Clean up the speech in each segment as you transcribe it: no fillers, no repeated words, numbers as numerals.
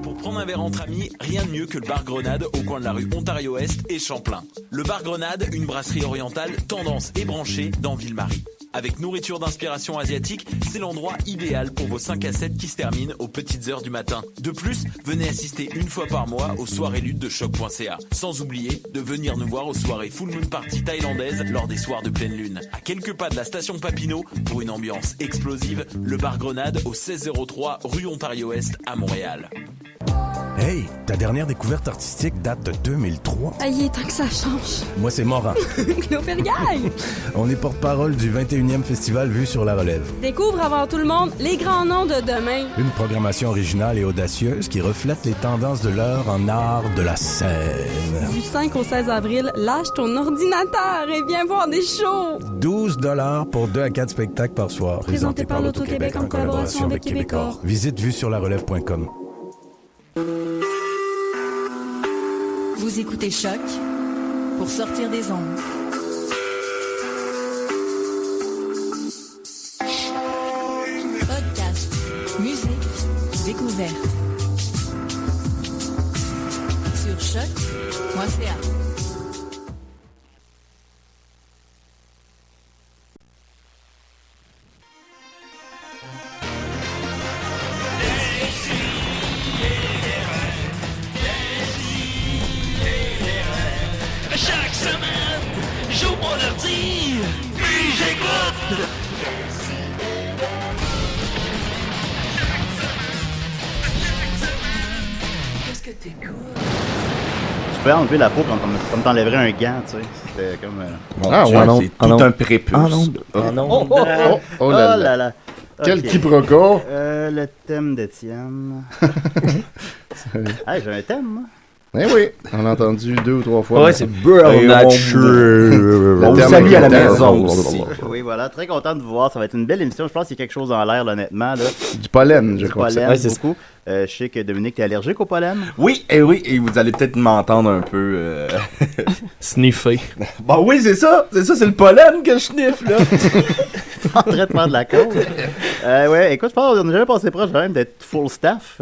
Pour prendre un verre entre amis, rien de mieux que le bar Grenade au coin de la rue Ontario-Est et Champlain. Le bar Grenade, une brasserie orientale tendance et branchée dans Ville-Marie. Avec nourriture d'inspiration asiatique, c'est l'endroit idéal pour vos 5 à 7 qui se terminent aux petites heures du matin. De plus, venez assister une fois par mois aux soirées luttes de choc.ca. Sans oublier de venir nous voir aux soirées Full Moon Party thaïlandaises lors des soirs de pleine lune. À quelques pas de la station Papineau, pour une ambiance explosive, le bar Grenade au 1603 rue Ontario-Est à Montréal. Hey, ta dernière découverte artistique date de 2003. Aïe, tant que ça change. Moi, c'est Morin. Clopergaille! On est porte-parole du 21e Festival Vue sur la Relève. Découvre avant tout le monde les grands noms de demain. Une programmation originale et audacieuse qui reflète les tendances de l'heure en art de la scène. Du 5 au 16 avril, lâche ton ordinateur et viens voir des shows. 12 $ pour 2 à 4 spectacles par soir. Présenté par l'Auto-Québec en collaboration avec Québecor. Visite vuesurlarelève.com. Vous écoutez Choc pour sortir des ondes. Podcast, musique, découverte. Sur choc.ca. Chaque semaine, j'ouvre mon ordi, puis j'écoute. Qu'est-ce que t'écoutes? Tu peux enlever la peau comme t'enlèverais un gant, tu sais. C'était comme... C'est tout un prépuce. Oh là là. Quel Ok. quiproquo. Le thème d'Étienne. Hey, j'ai un thème, moi. Eh oui, on a entendu 2 ou 3 fois. Ouais, c'est Burn Natural. On vous salue à la maison aussi. Oui, voilà, très content de vous voir. Ça va être une belle émission. Je pense qu'il y a quelque chose en l'air, là, honnêtement. Là. Du pollen, je Du crois. pollen, Ouais, c'est beaucoup. Je sais que Dominique, t'es allergique au pollen. Oui, et vous allez peut-être m'entendre un peu... Sniffer. Bah oui, c'est le pollen que je sniffe, là. En train de faire de la cause. Ouais, écoute, je pense qu'on a jamais passé proche quand même d'être full staff.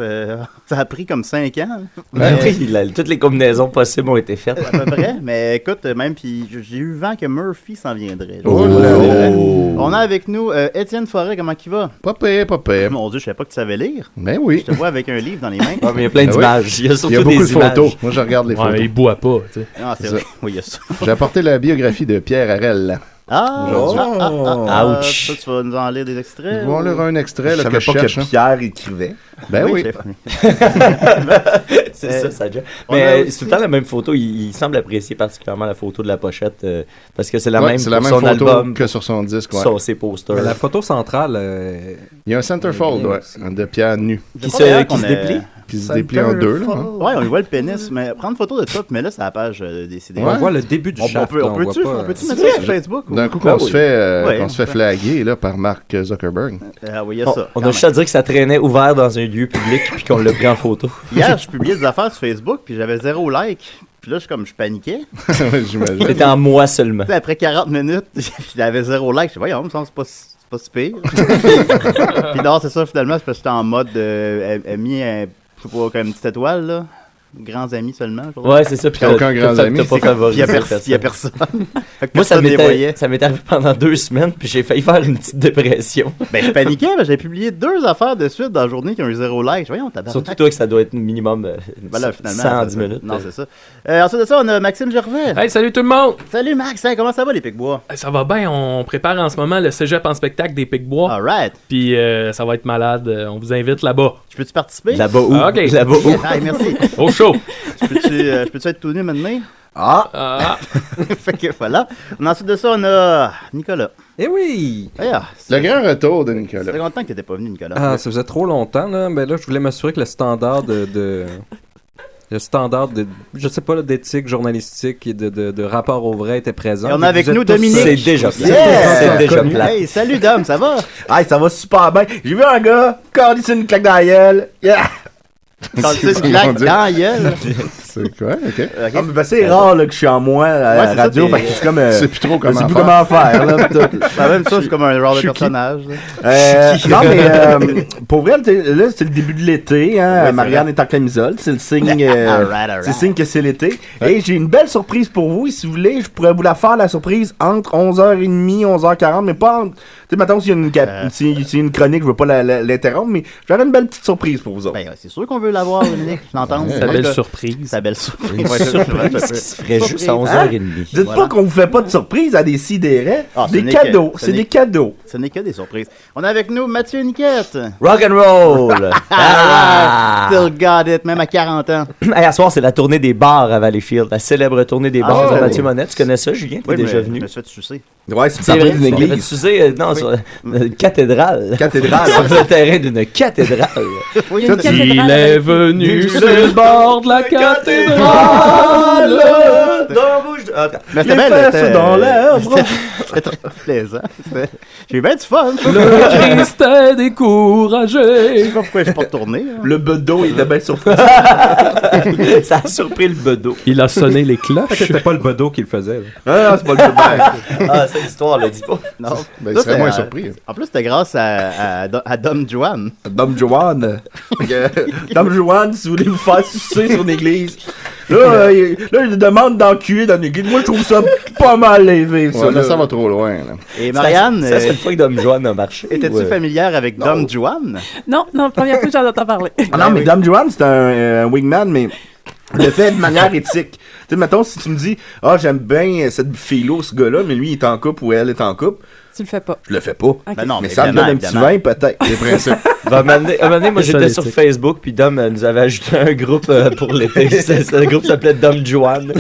Ça a pris comme 5 ans. Oui, toutes les combinaisons possibles ont été faites. À peu près. Mais écoute, même, puis j'ai eu vent que Murphy s'en viendrait. Oh là là. On a avec nous Étienne Forêt, comment il va? Pas pire, pas pire. Mon Dieu, je savais pas que tu savais lire. Mais oui. Je te vois avec un livre dans les mains. Ouais, mais il y a plein Ah oui. d'images. Il y a Il surtout y a beaucoup des de images. photos. Moi, je regarde les photos. Ouais, il boit pas, tu sais. Ah, c'est C'est vrai. ça. Oui, il y a ça. J'ai apporté la biographie de Pierre Harel. Ah, Aujourd'hui. Ouch. Ça, tu vas nous en lire des extraits? Je vais en lire un extrait Je là, savais que pas je cherche. que Pierre écrivait. Ben oui. chef. C'est ça déjà. on a Mais aussi- c'est tout le temps la même photo. Il semble apprécier particulièrement la photo de la pochette parce que c'est la Ouais, même c'est pour la même son photo album, que sur son disque. Ouais. sur ses posters. Mais la photo centrale, Il y a un centerfold de Pierre nu Je Qui crois se- d'ailleurs qui se qu'on déplie? qui se déplie en deux. Là, hein. Ouais, on y voit le pénis, mais prendre photo de ça, mais là, c'est la page des CD. Ouais. on voit le début du On shaft. peut, là, on peut-tu voit pas, mettre ça sur Facebook? ou- D'un coup, Ben qu'on oui. se fait flaguer là, par Mark Zuckerberg. Ah oui, il y a ça. On quand a juste à dire que ça traînait ouvert dans un lieu public puis qu'on l'a pris en photo. Hier, je publiais des affaires sur Facebook, puis j'avais 0 like. Puis là, je paniquais. J'imagine. C'était en moi seulement. Puis après 40 minutes, j'avais 0 like. Je dis, voyons, ça, c'est pas si pire. Puis non, c'est ça, finalement, c'est parce que j'étais en mode mis, je sais pas, comme une petite étoile, là. Grands amis seulement. je crois. Ouais, c'est ça. Puis Aucun grand ami. T'as pas Puis il favorisé y a personne. personne. Fait que Moi, personne les voyait. ça m'est arrivé pendant 2 semaines, puis j'ai failli faire une petite dépression. Ben, je paniquais, mais j'ai publié 2 affaires de suite dans la journée qui ont eu 0 like. Voyons, tabarnak. Surtout toi, que ça doit être minimum Voilà, finalement. 110 ça- minutes. Non, c'est ça. Ensuite de ça, on a Maxime Gervais. Hey, salut tout le monde! Salut Max, hey, comment ça va les Picbois? Ça va bien, on prépare en ce moment le cégep en spectacle des Picbois. Alright. Puis ça va être malade, on vous invite là-bas. Je peux-tu participer? Là-bas où? Ah, ok. Là-bas où? Hey, merci. Au show! Je peux-tu être tout nu maintenant? Ah, Fait que voilà. Ensuite de ça, on a Nicolas. eh oui! Le grand retour de Ça Nicolas. fait longtemps que t'étais pas venu, Nicolas. Ah, ça faisait trop longtemps, là. Ben là, je voulais m'assurer que le standard le standard de, je sais pas, là, d'éthique journalistique et de rapport au vrai était présent. Et on a avec Vous êtes nous tous- Dominique. C'est déjà plat. Yeah! C'est déjà plat. Hey, salut Dom, ça va? Hey, ça va super bien. J'ai vu un gars, quand il une claque dans la gueule. Yeah! Quand tu C'est une claque mon Dieu. dans la gueule. C'est quoi? OK. Ah, mais c'est rare là, que je suis en moi à la radio. Fait que c'est comme. C'est plus trop comment faire. Là, même ça, c'est comme un genre de personnage. Non, mais pour vrai, là, c'est le début de l'été. Hein, Ouais, Marianne est en camisole. C'est le signe. C'est le signe que c'est l'été. Et j'ai une belle surprise pour vous. Et si vous voulez, je pourrais vous la faire, la surprise, entre 11h30 et 11h40. Mais pas entre. Tu sais, maintenant, s'il y a une chronique, je veux pas l'interrompre. Mais j'aurais une belle petite surprise pour vous autres. Ben, c'est sûr qu'on veut l'avoir, Dominique. Je l'entends. Sa belle surprise. Sa belle surprise. Une surprise qui se ferait juste à 11h30. Dites pas qu'on vous fait pas de surprise à des sidérés. Des cadeaux. C'est des cadeaux. Ce n'est que des surprises. On a avec nous Mathieu Niquette. Rock and roll! Still got it, même à 40 ans. Hey, à soir, c'est la tournée des bars à Valleyfield. La célèbre tournée des bars de Mathieu Monette. Tu connais ça, Julien? T'es déjà venu? Je me suis fait sucer. Ouais, c'est vrai, d'une église. Sucer, non, sur une cathédrale. Cathédrale. Sur le terrain d'une cathédrale. Oui, Il est venu sur le bord de la cathédrale. Mais Les fesses dans l'herbe. C'était très plaisant. J'ai eu bien du fun. Le Christ est découragé. Je sais pas pourquoi je suis pas retourné. Le bedeau, il était bien surpris. Ça a surpris le bedeau. Il a sonné les cloches. C'était pas le bedeau qui le faisait. Ah, c'est pas le bedeau. Ah, cette histoire, le dit pas. Non. Ben, il Ça, serait c'est, moins surpris. En plus, c'était grâce à Dom Juan. Dom Juan. Dom Juan, si vous voulez vous faire sucer sur une église. Là, il demande d'enculer dans une église. Moi, je trouve ça pas mal élevé, ça. Ouais, là, ça va trop loin. Là. Et Marianne, Ça, c'est une fois que Dom Juan a marché. étais-tu familière avec Dom Juan? Non, première fois que j'en entends parler. Ah non, mais Dom Juan, c'est un wingman, mais le fait de manière éthique. Tu sais, mettons, si tu me dis, j'aime bien cette fille-là, ce gars-là, mais lui, il est en couple ou elle est en couple, Tu le fais pas. je le fais pas. Okay. Ben non, Mais ça me donne un petit vin, peut-être. Les principes. À un moment donné, moi, C'est j'étais ça, sur l'éthique. Facebook, puis Dom nous avait ajouté un groupe pour l'été. Le groupe s'appelait Dom Juan.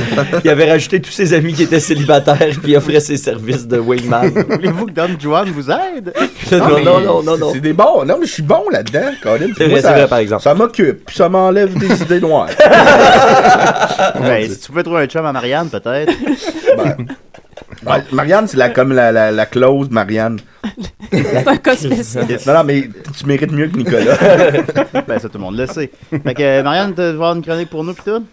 Il avait rajouté tous ses amis qui étaient célibataires, puis il offrait ses services de wingman. Voulez-vous que Dom Juan vous aide? Non. C'est des bons. Non, mais je suis bon là-dedans, Colin. C'est Moi, vrai, par exemple. Ça m'occupe, puis ça m'enlève des idées noires. Ben, si tu pouvais trouver un chum à Marianne, peut-être. Marianne, c'est comme la clause Marianne. C'est un cas spécial. Non, mais tu mérites mieux que Nicolas. Ben, ça, tout le monde le sait. Fait que, Marianne, tu vas avoir une chronique pour nous, pis tout?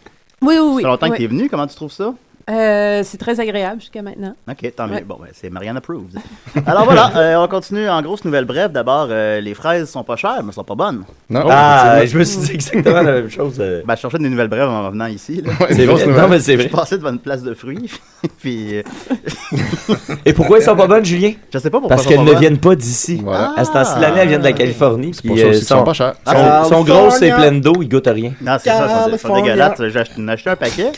Oui. Ça fait longtemps que Oui. t'es venue. Comment tu trouves ça? C'est très agréable jusqu'à maintenant. Ok, tant mieux. Ouais. Bon, ben, c'est Marianne approved. Alors voilà, on continue en grosse nouvelle brève. D'abord, les fraises sont pas chères, mais sont pas bonnes. Non. Je me suis dit exactement la même chose. Ben, je cherchais des nouvelles brèves en venant ici. Là. C'est vrai. Non, mais c'est Je vrai. passais devant une place de fruits. Puis, Et pourquoi elles sont pas bonnes, Julien? je sais pas pourquoi. Parce elles qu'elles sont ne pas viennent pas d'ici. Voilà. À ce temps-ci de l'année, elles viennent de la Californie. Pour ça aussi qu'ils sont pas chers. Sont grosses et pleines d'eau, ils goûtent à rien. Non, c'est ça, ils sont dégueulasses. J'ai acheté un paquet.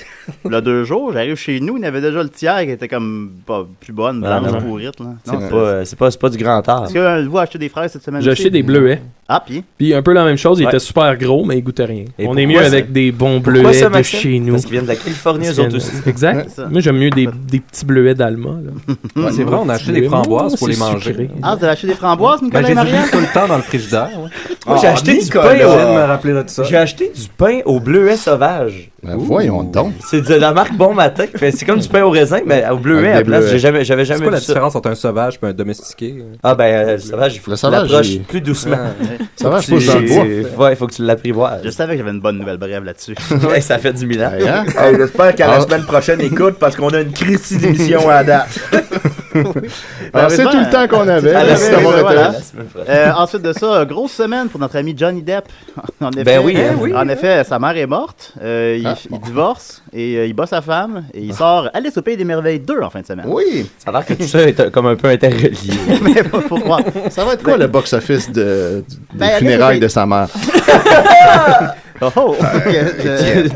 Là, 2 jours, j'arrive chez nous, il y avait déjà le tiers qui était comme pas plus bonne, Ah, blanche, non. pourrite. Là. C'est pas du grand art. Est-ce que vous achetez des fraises cette semaine? J'ai acheté des bleuets. Ah, puis? Puis un peu la même chose, ils Ouais. étaient super gros, mais ils goûtaient rien. Et On est pourquoi mieux ça? avec des bons Pourquoi bleuets ça, de Maxime? chez nous. Parce qu'ils viennent de la Californie, eux autres aussi. Exact. Ouais, c'est ça. Moi, j'aime mieux des petits bleuets d'Alma. là. Ouais, c'est vrai, on a acheté des framboises pour les manger. Sucré. Ah, vous avez acheté des framboises, Nicolas Ben, et j'ai du Marianne? tout le temps dans le frigidaire. Ouais. Moi, j'ai acheté du Nicolas. pain Je viens de me au... rappeler de ça. J'ai acheté du pain au bleuet sauvage. Ben, voyons donc. C'est de la marque Bon Matin. C'est comme du pain au raisin, mais au bleuet Avec à la des place. bleuets. J'avais C'est jamais quoi la vu ça. différence entre un sauvage et un domestiqué? Ah ben, le sauvage, il faut Le que tu sauvage, l'approches il- plus doucement. Ça va, je pousse dans le bois. Ouais, il faut que tu l'apprivoises. Je savais que j'avais une bonne nouvelle brève là-dessus. Ouais, ça fait 10 000 ans. Hey, hein? Hey, j'espère qu'à la semaine prochaine, écoute, parce qu'on a une crise d'émission à date. Alors, c'est tout le temps qu'on avait. À la Merci semaine d'avoir été voilà. là. Ensuite de ça, grosse semaine pour notre ami Johnny Depp. En effet, Ben oui, hein. En effet, sa mère est morte, il divorce, et il bat sa femme, et il sort Alice au Pays des Merveilles 2 en fin de semaine. Oui. Ça a l'air que tout ça est comme un peu interrelié. Mais faut croire. Ça va être quoi le box-office des Ben, funérailles allez, de sa mère? Oh!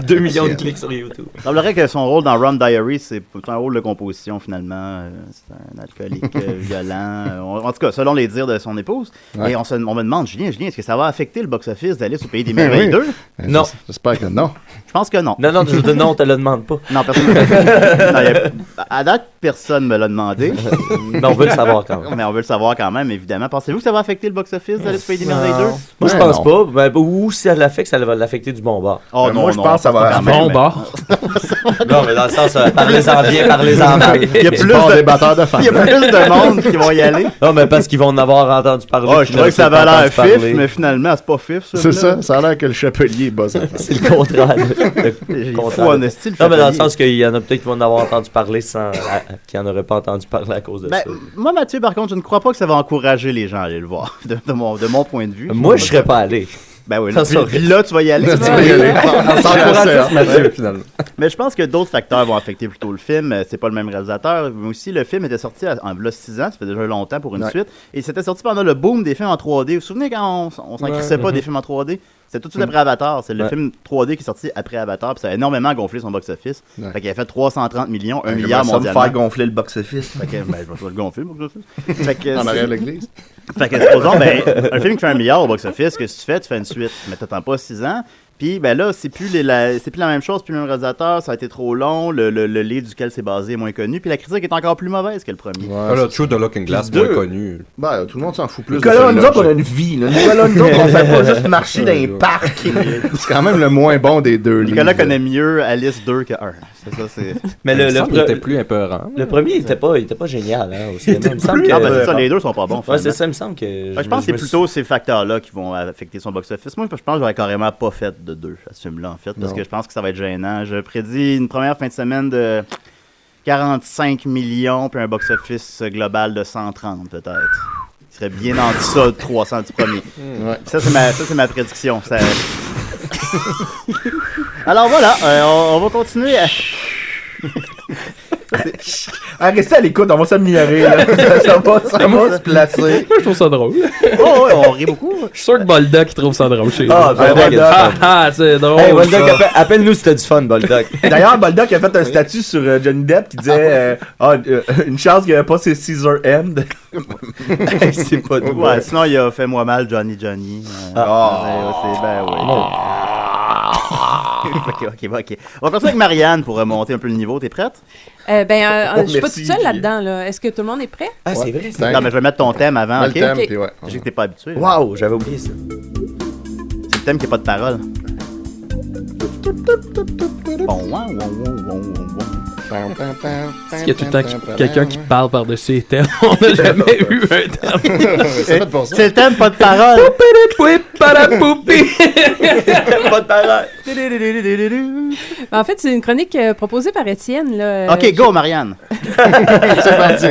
2 millions de clics sur YouTube. Il semblerait que son rôle dans Rum Diary, c'est un rôle de composition finalement. C'est un alcoolique violent. En tout cas, selon les dires de son épouse. Ouais. Et on me demande, Julien, est-ce que ça va affecter le box-office d'Alice au Pays des Merveilles 2? Non. J'espère que non. Je pense que non. Non, on te le demande pas. Non, personne. Non, à date, personne me l'a demandé. Mais on veut le savoir quand même. Mais on veut le savoir quand même, évidemment. Pensez-vous que ça va affecter le box-office d'Alice au Pays des Merveilles 2? Moi, je Ouais, pense non. pas. Ben, ou si elle l'affecte, ça va l'affecter affecté du bon bord. Oh non, moi, je pense que ça va Du bon bord. Non, mais dans le sens, parlez-en bien, parlez-en mal. Il y a plus de batteurs de femmes. Il y a plus de monde qui vont y aller. Non, mais parce qu'ils vont en avoir entendu parler. Oh, je trouvais que ça avait l'air fif, mais finalement, c'est pas fif. C'est ça, ça a l'air que le chapelier bosse. C'est le contraire. Faut en esti, le non, mais dans le chapelier. sens qu'il y en a peut-être qui vont en avoir entendu parler sans. qui n'en auraient pas entendu parler à cause de ça. Moi, Mathieu, par contre, je ne crois pas que ça va encourager les gens à aller le voir, de mon point de vue. Moi, je serais pas allé. Ben oui, Ça puis là, tu vas y aller. Tu vas y aller. On s'encourage juste, Mathieu, Ouais, finalement. Mais je pense que d'autres facteurs vont affecter plutôt le film. C'est pas le même réalisateur. Mais aussi, le film était sorti en 6 ans. Ça fait déjà longtemps pour une suite. Et c'était sorti pendant le boom des films en 3D. Vous vous souvenez quand on s'en crissait pas des films en 3D? C'était tout de suite après Avatar. C'est le film 3D qui est sorti après Avatar. Puis ça a énormément gonflé son box-office. Fait qu'il a fait 330 millions, 1 milliard Ça va me mondialement. faire gonfler le box-office. Fait que, je vais le gonfler, le box-office. Fait que, En arrière de l'église. Fait que, supposons, un film qui fait 1 milliard au box-office, qu'est-ce que tu fais? Tu fais une suite. Mais t'attends pas 6 ans. Puis, ben là, c'est plus la même chose, c'est plus le même réalisateur, ça a été trop long, le livre duquel c'est basé est moins connu, puis la critique est encore plus mauvaise que le premier. Ah, là, True the Looking Glass, moins connu. Ben, tout le monde s'en fout plus. Nicolas, nous autres, on a une vie. Là. Nicolas, nous autres, on fait pas juste marcher dans les parcs. C'est quand même le moins bon des deux. Nicolas connaît mieux Alice 2 que 1. C'est ça, c'est... Mais il était plus épeurant. Le premier, il était pas génial. Hein, au cinéma. Il me semble que... Ah, ben c'est ça, les deux sont pas bons. Ouais, c'est ça, il me semble que... Je pense que c'est plutôt ces facteurs-là qui vont affecter son box-office. Moi, je pense que j'aurais carrément pas fait de 2 à ce film-là, en fait, parce que je pense que ça va être gênant. Je prédis une première fin de semaine de 45 millions, puis un box-office global de 130, peut-être. Il serait bien en deçà de 300 du premier. Ouais. Ça, c'est ma prédiction. Ça... Alors voilà, on va continuer à... Restez à l'écoute, on va s'améliorer. Ça va se placer. Moi, je trouve ça drôle. Oh, ouais, on rit beaucoup. Je suis sûr que Boldock trouve ça drôle chez lui. Ah, c'est drôle. Hey, Boldock, appelle-nous si t'as du fun, Boldock. D'ailleurs, Boldock a fait un statut sur Johnny Depp qui disait une chance qu'il n'y avait pas ses Caesar End. C'est pas tout. Ouais, sinon, il a fait moi mal Johnny. C'est ben oui. Ok. On va continuer avec Marianne pour remonter un peu le niveau. T'es prête? Je suis pas merci, toute seule là-dedans. Là. Est-ce que tout le monde est prêt? Ah, c'est vrai. Non, mais je vais mettre ton thème avant, Le ok? thème, Ok. puis ouais. Je sais que t'es pas habitué. Waouh, j'avais oublié ça. C'est le thème qui n'a pas de parole. Bon, Il y a tout le temps quelqu'un qui parle par-dessus les thèmes. On n'a jamais eu un thème. C'est fait pour ça. C'est le thème, pas de parole. Pas de parole. En fait, c'est une chronique proposée par Étienne. Là. Ok, go, Marianne. C'est parti.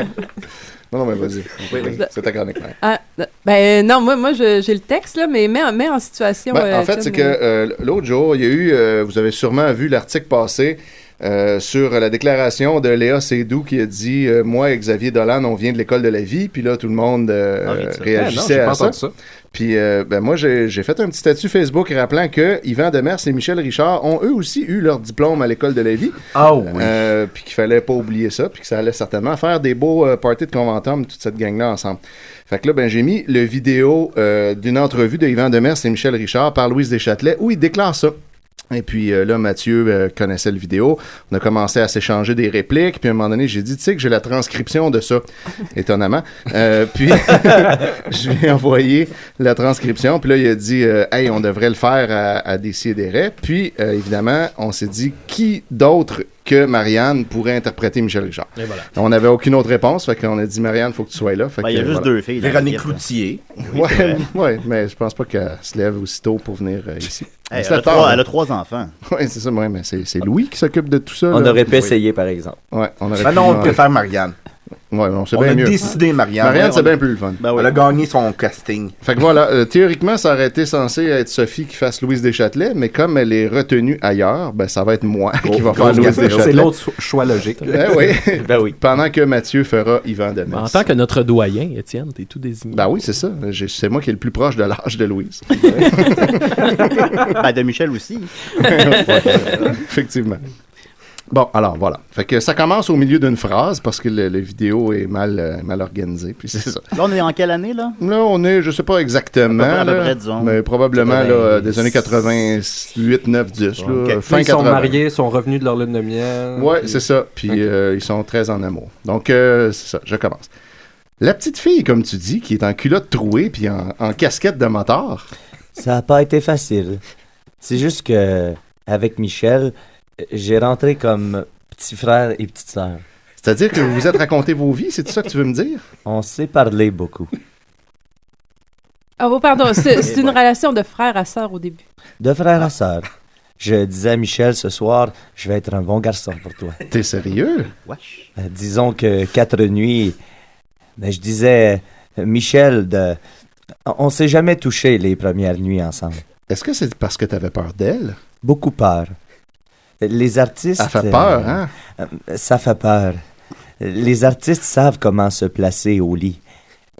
Non, mais vas-y. C'est ta chronique. Non, moi j'ai le texte, là, mais mets en situation. En fait, c'est que l'autre jour, il y a eu, vous avez sûrement vu l'article passé sur la déclaration de Léa Seydoux qui a dit moi et Xavier Dolan, on vient de l'école de la vie. Puis là, tout le monde réagissait à ça. Puis moi, j'ai fait un petit statut Facebook rappelant que Yvan Demers et Michel Richard ont eux aussi eu leur diplôme à l'école de la vie. Ah oui. Puis qu'il fallait pas oublier ça, puis que ça allait certainement faire des beaux parties de conventum, toute cette gang-là ensemble. Fait que là, j'ai mis le vidéo d'une entrevue de Yvan Demers et Michel Richard par Louise Deschâtelet où il déclare ça. Et puis là, Mathieu connaissait le vidéo. On a commencé à s'échanger des répliques. Puis à un moment donné, j'ai dit, tu sais que j'ai la transcription de ça, étonnamment. Puis je lui ai envoyé la transcription. Puis là, il a dit, hey, on devrait le faire à Décideret. Puis évidemment, on s'est dit, qui d'autre que Marianne pourrait interpréter Michel Richard. Et voilà. On n'avait aucune autre réponse, fait qu'on a dit Marianne, il faut que tu sois là. Fait il y a juste deux filles. Véronique Cloutier. Ouais, mais je pense pas qu'elle se lève aussitôt pour venir ici. Elle a 3 enfants. Oui, c'est ça, ouais, mais c'est Louis qui s'occupe de tout ça. On là. aurait pu essayer, par exemple. Ouais, on aurait non, on peut faire Marianne. Ouais, on sait On bien a mieux. décidé Marianne. Marianne, c'est bien plus le fun. Elle a gagné son casting. Fait que voilà, théoriquement, ça aurait été censé être Sophie qui fasse Louise Deschâtelet, mais comme elle est retenue ailleurs, ça va être moi qui va faire Louise Deschâtelet. C'est l'autre choix logique. Oui. Pendant que Mathieu fera Yvan Demers. En tant que notre doyen, Étienne, t'es tout désigné. Ben oui, c'est ça. C'est moi qui est le plus proche de l'âge de Louise. De Michel aussi. Effectivement. Bon, alors voilà. Fait que ça commence au milieu d'une phrase parce que la vidéo est mal organisée. Puis c'est ça. Là, on est en quelle année, là? Là, on est, je sais pas exactement. À peu près, disons. Mais probablement là, des années 88, 9, 10. Là, fin ils 80. sont mariés, sont revenus de leur lune de miel. Ouais, c'est ça. Puis ils sont très en amour. Donc, c'est ça. Je commence. La petite fille, comme tu dis, qui est en culotte trouée puis en casquette de moteur. Ça n'a pas été facile. C'est juste que, avec Michel, j'ai rentré comme petit frère et petite sœur. C'est-à-dire que vous vous êtes raconté vos vies, c'est ça que tu veux me dire? On s'est parlé beaucoup. Ah bon, pardon, c'est une relation de frère à sœur au début. De frère à sœur. Je disais à Michel ce soir, je vais être un bon garçon pour toi. T'es sérieux? Disons que 4 nuits, je disais, Michel, on s'est jamais touché les premières nuits ensemble. Est-ce que c'est parce que t'avais peur d'elle? Beaucoup peur. Les artistes... Ça fait peur, hein? Ça fait peur. Les artistes savent comment se placer au lit.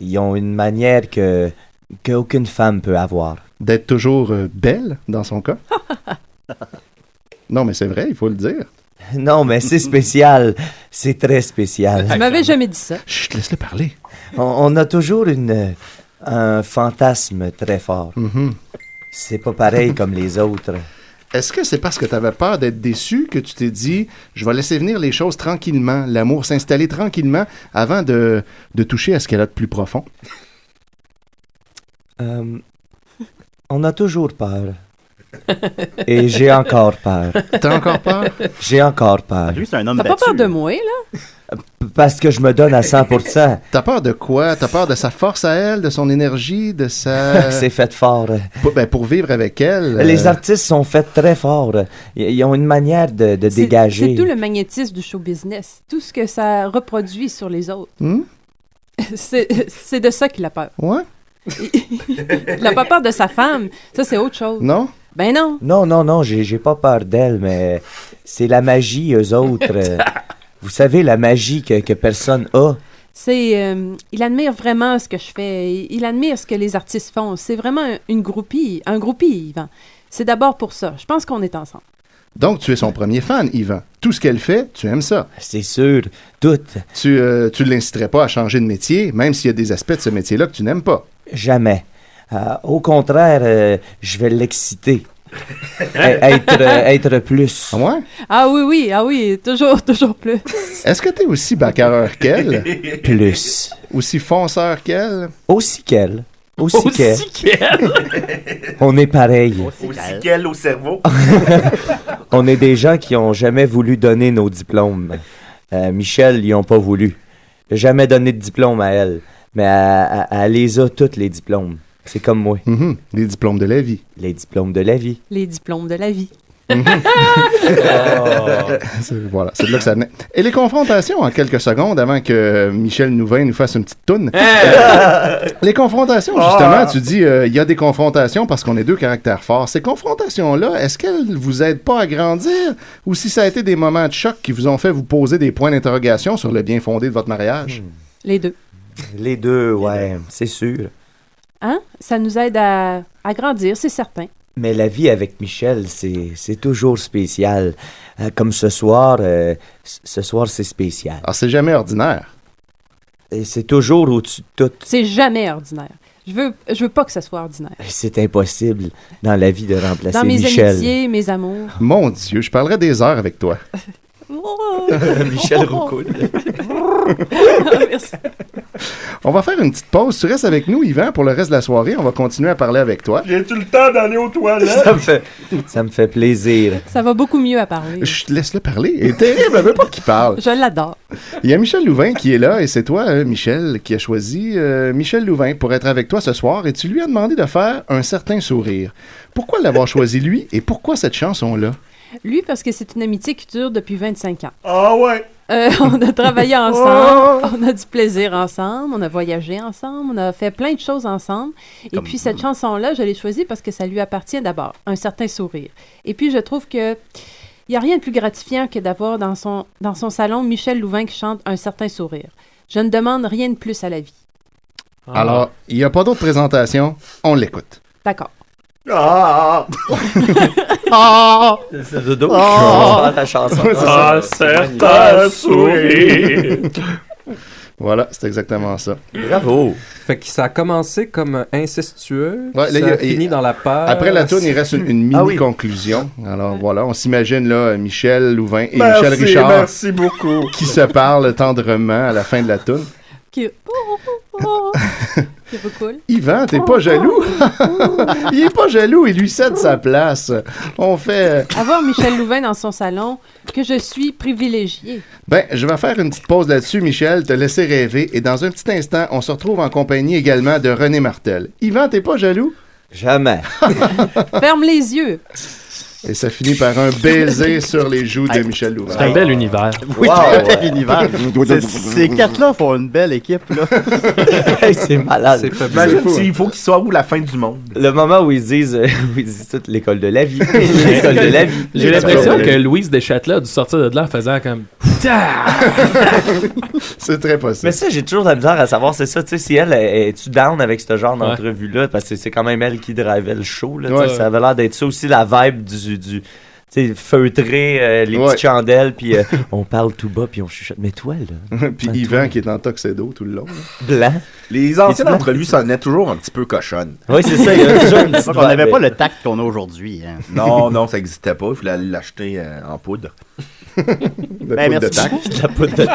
Ils ont une manière qu'aucune femme peut avoir. D'être toujours belle, dans son cas? Non, mais c'est vrai, il faut le dire. Non, mais c'est spécial. C'est très spécial. Tu m'avais jamais dit ça. Chut, laisse-le parler. On a toujours un fantasme très fort. C'est pas pareil comme les autres. Est-ce que c'est parce que tu avais peur d'être déçu que tu t'es dit « Je vais laisser venir les choses tranquillement, l'amour s'installer tranquillement avant de toucher à ce qu'elle a de plus profond? » On a toujours peur. Et j'ai encore peur. T'as encore peur? J'ai encore peur. Lui, c'est un homme T'as pas peur de moi, là? Parce que je me donne à 100%. T'as peur de quoi? T'as peur de sa force à elle, de son énergie, de sa... C'est fait fort. Pour vivre avec elle... Les artistes sont faits très forts. Ils ont une manière de dégager. C'est tout le magnétisme du show business. Tout ce que ça reproduit sur les autres. C'est de ça qu'il a peur. Ouais. Il n'a pas peur de sa femme. Ça, c'est autre chose. Non? Ben non. Non, j'ai pas peur d'elle, mais c'est la magie, eux autres. Vous savez, la magie que personne a. Il admire vraiment ce que je fais. Il admire ce que les artistes font. C'est vraiment un groupie, Yvan. C'est d'abord pour ça. Je pense qu'on est ensemble. Donc, tu es son premier fan, Yvan. Tout ce qu'elle fait, tu aimes ça. C'est sûr, tout. Tu l'inciterais pas à changer de métier, même s'il y a des aspects de ce métier-là que tu n'aimes pas. Jamais. Au contraire, je vais l'exciter. Être plus. Ah ouais? Ah oui, toujours plus. Est-ce que tu es aussi bagarreur qu'elle? Plus. Aussi fonceur qu'elle? Aussi qu'elle. Aussi qu'elle. On est pareil. Aussi qu'elle au cerveau. On est des gens qui ont jamais voulu donner nos diplômes. Michel, ils ont pas voulu. J'ai jamais donné de diplôme à elle. Mais elle les a tous les diplômes. C'est comme moi. Les diplômes de la vie. Les diplômes de la vie. Les diplômes de la vie. Voilà, c'est de là que ça venait. Et les confrontations, en quelques secondes, avant que Michel Louvain nous fasse une petite toune. Les confrontations, justement, tu dis, il y a des confrontations parce qu'on est deux caractères forts. Ces confrontations-là, est-ce qu'elles vous aident pas à grandir? Ou si ça a été des moments de choc qui vous ont fait vous poser des points d'interrogation sur le bien fondé de votre mariage? Les deux. Les deux, ouais, c'est sûr. Hein? Ça nous aide à grandir, c'est certain. Mais la vie avec Michel, c'est toujours spécial. Comme ce soir, c'est spécial. Alors, c'est jamais ordinaire. Et c'est toujours au-dessus de tout. C'est jamais ordinaire. Je veux pas que ça soit ordinaire. C'est impossible dans la vie de remplacer dans mes Michel. Amitiés, mes amours. Mon Dieu, je parlerais des heures avec toi. Michel Roucoule. Merci. On va faire une petite pause. Tu restes avec nous, Yvan, pour le reste de la soirée. On va continuer à parler avec toi. J'ai-tu le temps d'aller aux toilettes? Ça me fait plaisir. Ça va beaucoup mieux à parler. Je te laisse le parler. Il est terrible, elle veut pas qu'il parle. Je l'adore. Il y a Michel Louvain qui est là et c'est toi, Michel, qui a choisi Michel Louvain pour être avec toi ce soir et tu lui as demandé de faire Un certain sourire. Pourquoi l'avoir choisi lui et pourquoi cette chanson-là? Lui, parce que c'est une amitié qui dure depuis 25 ans. Ah ouais! On a travaillé ensemble, on a du plaisir ensemble, on a voyagé ensemble, on a fait plein de choses ensemble. Et puis cette chanson-là, je l'ai choisie parce que ça lui appartient d'abord, Un certain sourire. Et puis je trouve que il n'y a rien de plus gratifiant que d'avoir dans son salon Michel Louvain qui chante Un certain sourire. Je ne demande rien de plus à la vie. Alors, il n'y a pas d'autre présentation, on l'écoute. D'accord. Ah! C'est Dodo qui chante la chanson. Un certain sourire. Voilà, c'est exactement ça. Bravo. Fait que ça a commencé comme incestueux, Ouais, ça là, a fini dans la peur. Après la tourne, il reste une mini-conclusion. Alors voilà, on s'imagine là Michel Louvain et Merci, Michel Richard merci beaucoup. qui se parlent tendrement à la fin de la tourne. C'est pas cool. Yvan, t'es pas jaloux? Il est pas jaloux, il lui cède sa place. On fait... Avoir Michel Louvain dans son salon, que je suis privilégiée. Ben, je vais faire une petite pause là-dessus, Michel, te laisser rêver. Et dans un petit instant, on se retrouve en compagnie également de René Martel. Yvan, t'es pas jaloux? Jamais. Ferme les yeux. Et ça finit par un baiser sur les joues de Michel Louvain. C'est un bel univers. Oui, c'est un bel univers. Ces quatre-là font une belle équipe, là. C'est malade. Imagine s'il faut qu'ils soient où la fin du monde. Le moment où ils disent toute l'école de la vie. L'école de la vie. J'ai l'impression que Louise Deschâtelet a dû sortir de là en faisant comme... C'est très possible. Mais ça, j'ai toujours de la misère à savoir, c'est ça, tu sais, si elle est-tu down avec ce genre d'entrevue-là, parce que c'est quand même elle qui drivait le show, là, Ouais. ça avait l'air d'être ça aussi, la vibe du tu sais, feutré, les petites chandelles, puis on parle tout bas, puis on chuchote. Mais toi, là... Puis Yvan qui est en tuxedo tout le long. Blanc. Les anciennes entrevues sonnaient toujours un petit peu cochonnes. Oui, c'est ça. Il y a toujours une petite On n'avait pas le tact qu'on a aujourd'hui. Hein. Non, ça n'existait pas. Il fallait aller l'acheter en poudre. Merci de tact. La poudre de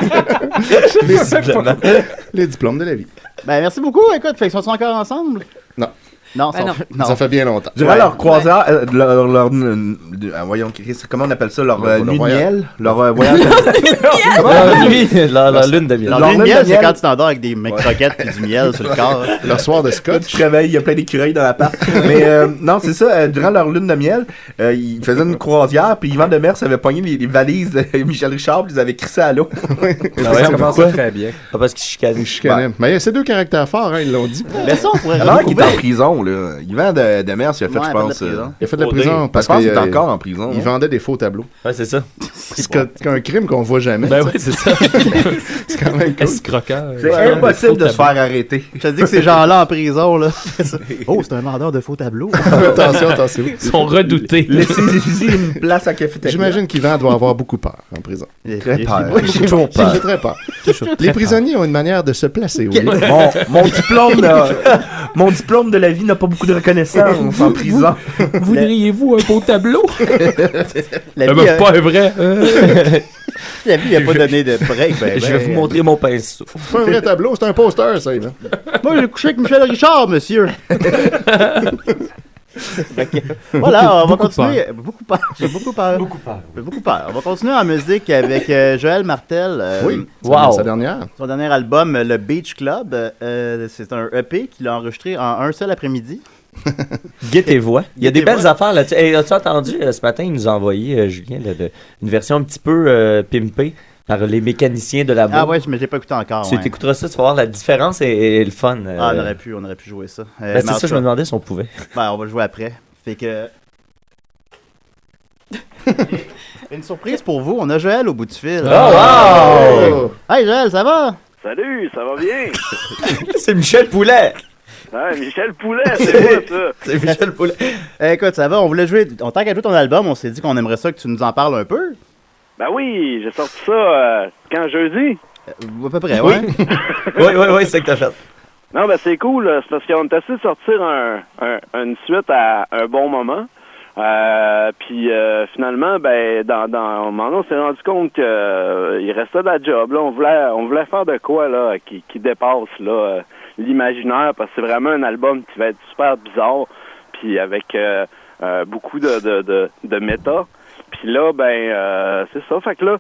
Les diplômes de la vie. Ben, merci beaucoup. Écoute, fait qu'ils sont encore ensemble? Non. Non, Ça fait bien longtemps. Durant leur croisière, voyons, comment on appelle ça, leur nuit de miel, leur voyage. Leur lune de miel. Leur lune de miel, c'est quand tu t'endors avec des croquettes et du miel sur le corps. Leur soir de scotch. Tu te réveilles, il y a plein d'écureuils dans l'appart. Mais non, c'est ça, durant leur lune de miel, ils faisaient une croisière, puis Yvan Demers avait pogné les valises de Michel Richard, puis ils avaient crissé à l'eau. Ça commençait très bien. Parce qu'ils chicanaient. Mais il y a ces deux caractères forts, hein, ils l'ont dit. Mais ça, on pourrait Alors qu'il est en prison, là. Yvan Demers, il a fait, je pense... Il a fait de la prison parce je pense qu'il est qu'il encore en prison. Il vendait des faux tableaux. Ouais, c'est ça. C'est un crime qu'on voit jamais. Ben oui, c'est ça. C'est quand même cool. Escroquant. C'est impossible de se faire arrêter. Je te dis que ces gens-là en prison, là. Oh, c'est un vendeur de faux tableaux. Attention. Ils sont redoutés. Laissez-y une place à cafétéria. J'imagine qu'Yvan doit avoir beaucoup peur en prison. Très peur. J'ai toujours peur. J'ai très peur. Les prisonniers ont une manière de se placer. Oui. Mon diplôme de la vie n'a pas beaucoup de reconnaissance en prison. Voudriez-vous un beau tableau? La vie, pas un vrai. La vie n'a pas donné de break. Je vais vous montrer mon pinceau. C'est pas un vrai tableau, c'est un poster, ça, Yvan. Moi, j'ai couché avec Michel Richard, monsieur. Voilà, on va continuer. J'ai beaucoup peur. On va continuer en musique avec Joël Martel. Oui, sa dernière. Son dernier album, le Beach Club. C'est un EP qu'il a enregistré en un seul après-midi. Guet et voix. Il y a des belles affaires là. Hey, as-tu entendu ce matin, il nous a envoyé, Julien, une version un petit peu pimpée par les mécaniciens de la boîte. Ah ouais, mais j'ai pas écouté encore. Tu t'écouteras ça, tu vas voir la différence et le fun. Ah, on aurait pu jouer ça. C'est ça, je me demandais si on pouvait. Ben, on va le jouer après. Fait que... Une surprise pour vous, on a Joël au bout du fil. Oh, wow! Hey Joël, ça va? Salut, ça va bien? C'est Michel Poulet! Ouais, Michel Poulet, c'est moi ça! C'est Michel Poulet. Écoute, ça va, on voulait jouer... Tant qu'à jouer ton album, on s'est dit qu'on aimerait ça que tu nous en parles un peu. Ben oui, j'ai sorti ça quand jeudi? À peu près, ouais. oui, c'est ce que t'as fait. Non, ben c'est cool, c'est parce qu'on a essayé de sortir une suite à un bon moment. Puis finalement, ben dans un moment, on s'est rendu compte qu'il restait de la job. Là, on voulait faire de quoi là qui dépasse là l'imaginaire, parce que c'est vraiment un album qui va être super bizarre, puis avec beaucoup de méta. Puis là, ben, c'est ça. Fait que là,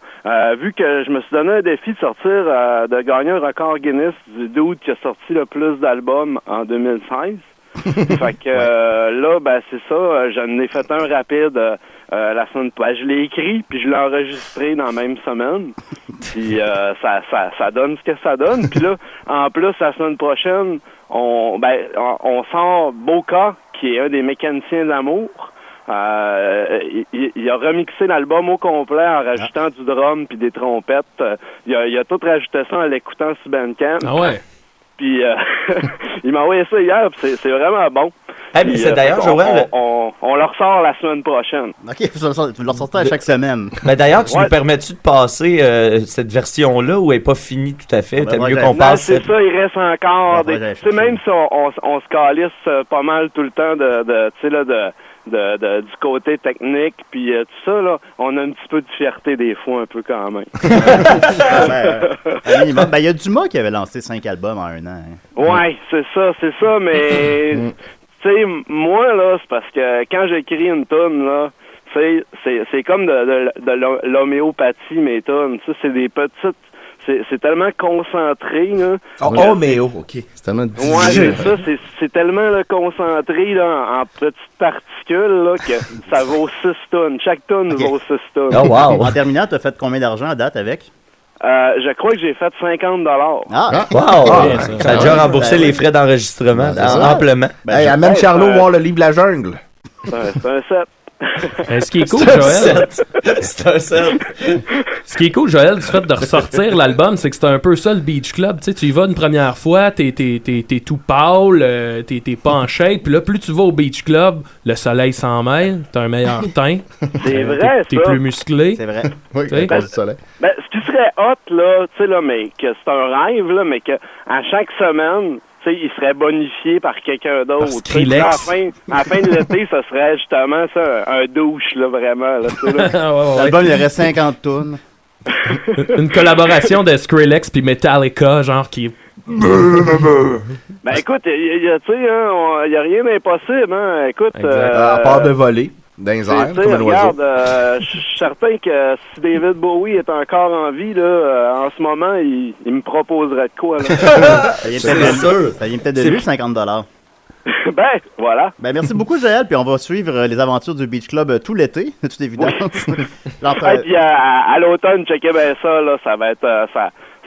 vu que je me suis donné un défi de sortir, de gagner un record Guinness du dude qui a sorti le plus d'albums en 2016. Fait que là, ben, c'est ça. J'en ai fait un rapide la semaine passée. Je l'ai écrit, puis je l'ai enregistré dans la même semaine. Puis ça donne ce que ça donne. Puis là, en plus, la semaine prochaine, on sort Boca, qui est un des mécaniciens de l'amour. Il a remixé l'album au complet en rajoutant du drum puis des trompettes. Il a tout rajouté ça en l'écoutant sur Bandcamp. Ah ouais? Puis il m'a envoyé ça hier, puis c'est vraiment bon. Ah, mais c'est d'ailleurs, Joël... On le ressort la semaine prochaine. OK, tu le ressortais à chaque semaine. Ben d'ailleurs, tu nous permets-tu de passer cette version-là où elle n'est pas finie tout à fait? T'as mieux qu'on passe... C'est ça, il reste encore... Tu sais, même si on se calisse pas mal tout le temps du côté technique, puis tout ça, là, on a un petit peu de fierté des fois, un peu quand même. Il y a Dumas qui avait lancé 5 albums en un an. Hein. Ouais, c'est ça, mais tu sais, moi, là, c'est parce que quand j'écris une tune, là, c'est comme de l'homéopathie, mes tunes. C'est des petites... C'est tellement concentré, là. OK. C'est tellement ouais, c'est ça. C'est tellement là, concentré là, en petites particules là, que ça vaut 6 tonnes. Chaque tonne vaut 6 tonnes. Oh, wow. En terminant, tu as fait combien d'argent à date avec? Je crois que j'ai fait 50 $. Ah, wow! Ça a déjà remboursé les frais d'enregistrement amplement. Amène Charlot voir le livre La Jungle. C'est un set. Ce qui est cool, Joël. C'est un set. Ce qui est cool, Joël, du fait de ressortir l'album, c'est que c'est un peu ça le Beach Club. Tu sais, tu y vas une première fois, t'es tout pâle, t'es pas en shape. Puis là, plus tu vas au Beach Club, le soleil s'en mêle, t'as un meilleur teint. C'est vrai, t'es plus musclé. C'est vrai. Oui, à cause du soleil. Ben, ce qui serait hot, là, tu sais, là, mais que c'est un rêve, là, mais que à chaque semaine, tu sais, il serait bonifié par quelqu'un d'autre. À la fin de l'été, ça serait justement ça, un douche, là, vraiment. Là, L'album, il y aurait 50 tonnes. Une collaboration de Skrillex puis Metallica, genre qui... Ben écoute, tu sais, il n'y a rien d'impossible, hein. Écoute... à part de voler. Dans les airs, comme un oiseau. Je suis certain que si David Bowie est encore en vie, là, en ce moment, il me proposerait de quoi, là. Ça vient peut-être de lui, 50 $. Ben, voilà. Ben, merci beaucoup, Joël, puis on va suivre les aventures du Beach Club tout l'été, de toute évidence. Et puis à l'automne, checkez bien ça, là, ça va être...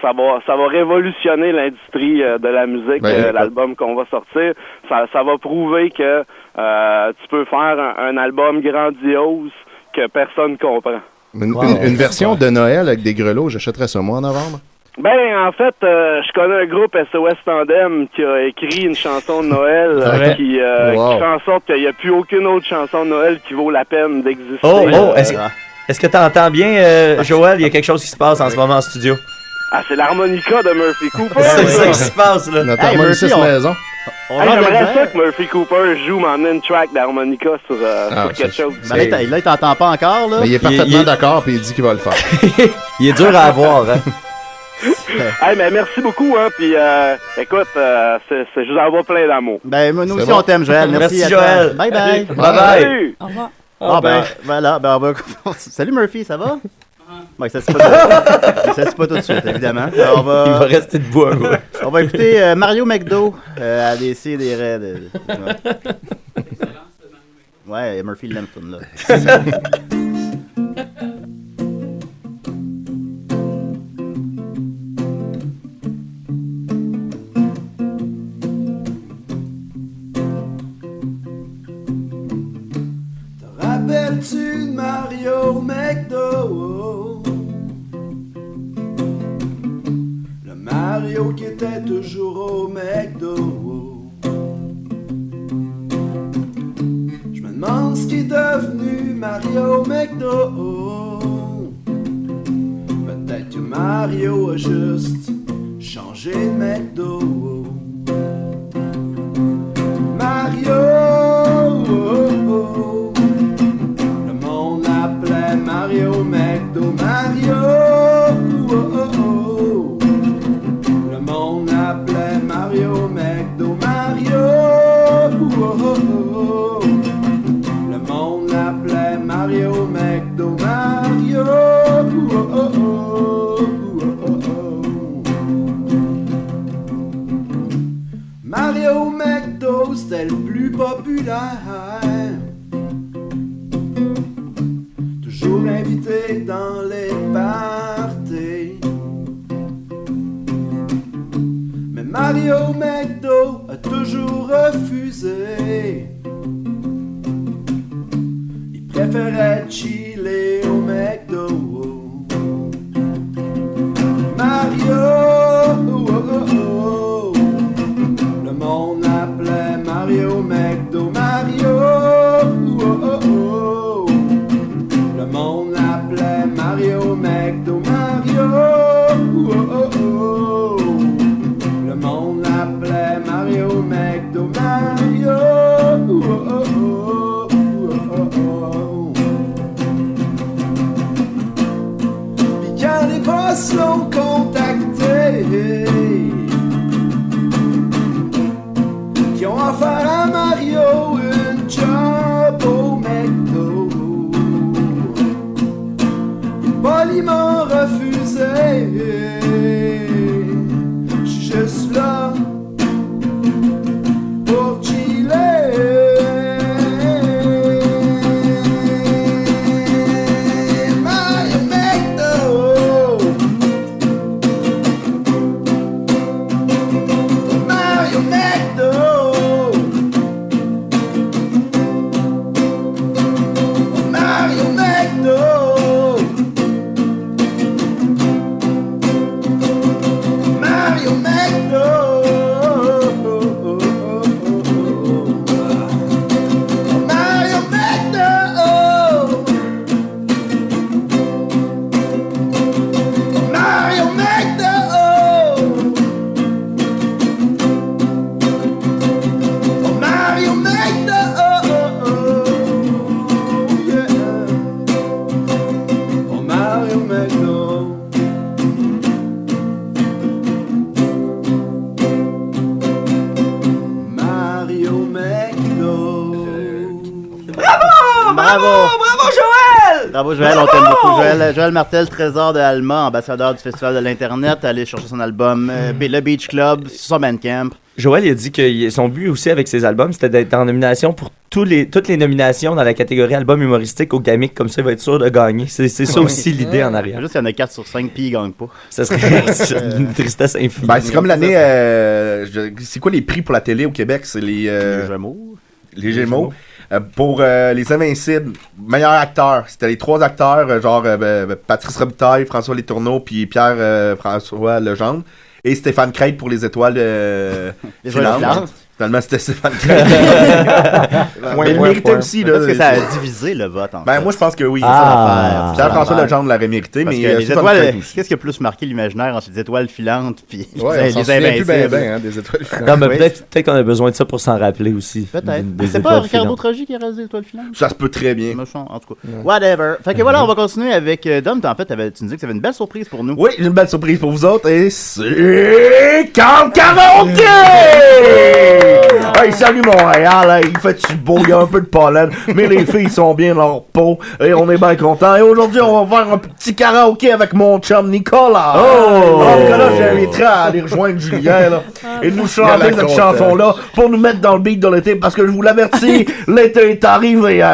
Ça va révolutionner l'industrie de la musique, l'album qu'on va sortir. Ça va prouver que tu peux faire un album grandiose que personne comprend. Une version de Noël avec des grelots, j'achèterais ça moi en novembre. Ben, en fait, je connais un groupe SOS Tandem qui a écrit une chanson de Noël qui fait en sorte qu'il n'y a plus aucune autre chanson de Noël qui vaut la peine d'exister. Est-ce que tu entends bien, Joël? Il y a quelque chose qui se passe en ce moment en studio. Ah, c'est l'harmonica de Murphy Cooper. C'est ça qui se passe, là. Notre harmoniciste maison. J'aimerais ça que Murphy Cooper joue m'emmener une track d'harmonica sur quelque chose. Ben là, il t'entend pas encore, là. Mais il est parfaitement d'accord, puis il dit qu'il va le faire. Il est dur à avoir, hein. Hey, mais merci beaucoup, hein, puis écoute, je vous envoie plein d'amour. Ben, nous aussi, on t'aime, Joël. Merci Joël. Bye bye. Bye. Au revoir. Ah, ben, voilà. Ben, on va... Salut, Murphy, ça va? Ben, ça c'est pas tout de suite, évidemment. Alors, Il va rester debout un peu. On va écouter Mario McDo à laisser des raids. Ouais, Murphy Lampton, là. Te rappelles-tu de Mario McDo? Le Mario qui était toujours au McDo. Je me demande ce qui est devenu Mario McDo. Peut-être que Mario a juste changé de McDo. Mario, le monde l'appelait Mario McDo. Mario, le monde l'appelait Mario McDo. Mario, le monde l'appelait Mario McDo. Mario, Mario McDo, c'était le plus populaire. Toujours invité dans les parties. Mais Mario McDo a toujours refusé. Il préférait chiller au McDo. Mario, le monde l'appelait Mario McDo. Mario, le monde l'appelait Mario McDo. Mario, le monde l'appelait Mario McDo. Mario, Bravo! Bravo, Joël! Bravo, Joël, on t'aime beaucoup. Joël Martel, trésor de Alma, ambassadeur du Festival de l'Internet, allé chercher son album Le Beach Club, sur son Bandcamp. Joël, il a dit que son but aussi avec ses albums, c'était d'être en nomination pour toutes les nominations dans la catégorie album humoristique au Gamic, comme ça il va être sûr de gagner. C'est ça aussi l'idée en arrière. Juste, il y en a 4 sur 5, puis il gagne pas. Ça serait une tristesse infinie. Ben, c'est comme l'année... c'est quoi les prix pour la télé au Québec? C'est les Gémeaux. Les Gémeaux. Pour Les Invincibles, meilleur acteur. C'était les 3 acteurs, genre Patrice Robitaille, François Letourneau, puis Pierre-François Legendre. Et Stéphane Craig pour Les Étoiles filantes. Finalement, c'était Stéphane Craig. Mais il méritait aussi. Est-ce que ça a divisé le vote, en fait? Moi, je pense que oui. Pierre-François Legendre l'aurait mérité, parce mais... que les étoiles, qu'est-ce qui a plus marqué l'imaginaire entre les étoiles filantes puis les Invincibles? Des étoiles filantes. Non, mais peut-être qu'on a besoin de ça pour s'en rappeler aussi. Peut-être. C'est pas Ricardo Trogi qui a réalisé les étoiles filantes? Ça se peut très bien. En tout cas. Whatever. Fait que voilà, on va continuer avec Dom. En fait, tu nous disais que ça avait une belle surprise pour nous. Oui, j'ai une belle surprise pour vous autres, et c'est... Carl Karaoke! Hey, salut Montréal, hey, il fait-tu beau, il y a un peu de pollen, mais les filles sont bien dans leur peau, et on est bien contents. Et aujourd'hui, on va faire un petit karaoké avec mon chum Nicolas. Nicolas, j'inviterai à aller rejoindre Julien, là, et nous chanter cette chanson-là pour nous mettre dans le beat de l'été, parce que je vous l'avertis, l'été est arrivé.